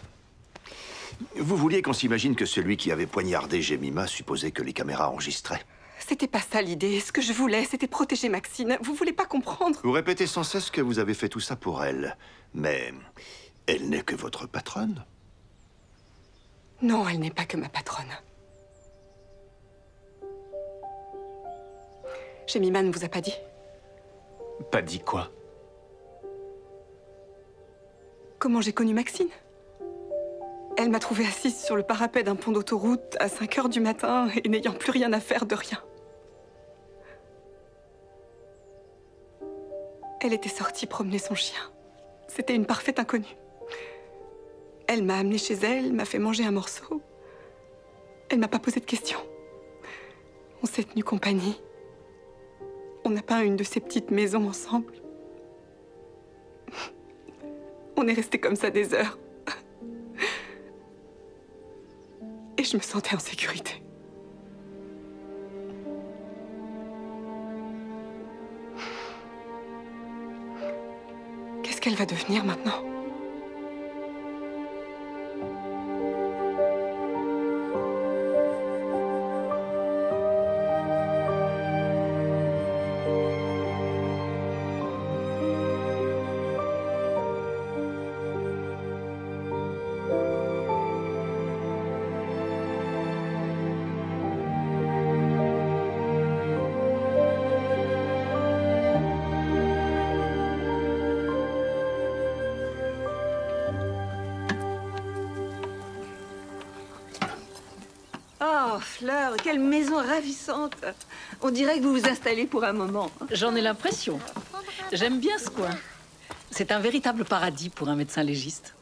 Vous vouliez qu'on s'imagine que celui qui avait poignardé Jemima supposait que les caméras enregistraient.
C'était pas ça l'idée. Ce que je voulais, c'était protéger Maxine. Vous voulez pas comprendre?
Vous répétez sans cesse que vous avez fait tout ça pour elle. Mais elle n'est que votre patronne.
Non, elle n'est pas que ma patronne. Jemima ne vous a pas dit?
Pas dit quoi?
Comment j'ai connu Maxine? Elle m'a trouvée assise sur le parapet d'un pont d'autoroute à 5 heures du matin et n'ayant plus rien à faire de rien. Elle était sortie promener son chien. C'était une parfaite inconnue. Elle m'a amenée chez elle, m'a fait manger un morceau. Elle m'a pas posé de questions. On s'est tenu compagnie. On a peint une de ces petites maisons ensemble. On est resté comme ça des heures. Et je me sentais en sécurité. Qu'est-ce qu'elle va devenir maintenant ?
Oh, Fleur, quelle maison ravissante. On dirait que vous vous installez pour un moment.
J'en ai l'impression. J'aime bien ce coin. C'est un véritable paradis pour un médecin légiste.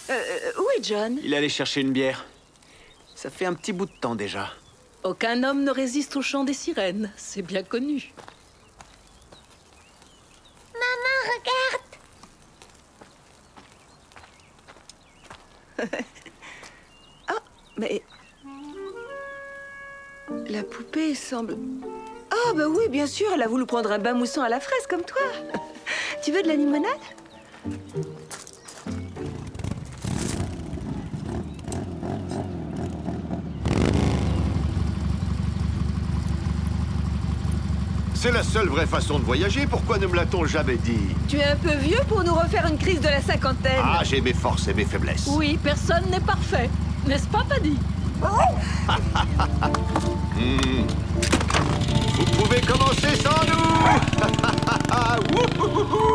Où est John?
Il est allé chercher une bière. Ça fait un petit bout de temps déjà.
Aucun homme ne résiste au chant des sirènes. C'est bien connu.
Maman, regarde.
Ah, mais... La poupée semble... Ah, bah oui, bien sûr, elle a voulu prendre un bain moussant à la fraise, comme toi. Tu veux de la limonade?
C'est la seule vraie façon de voyager, pourquoi ne me l'a-t-on jamais dit?
Tu es un peu vieux pour nous refaire une crise de la cinquantaine.
Ah, j'ai mes forces et mes faiblesses.
Oui, personne n'est parfait. N'est-ce pas, Paddy?
Vous pouvez commencer sans nous. Wouhou.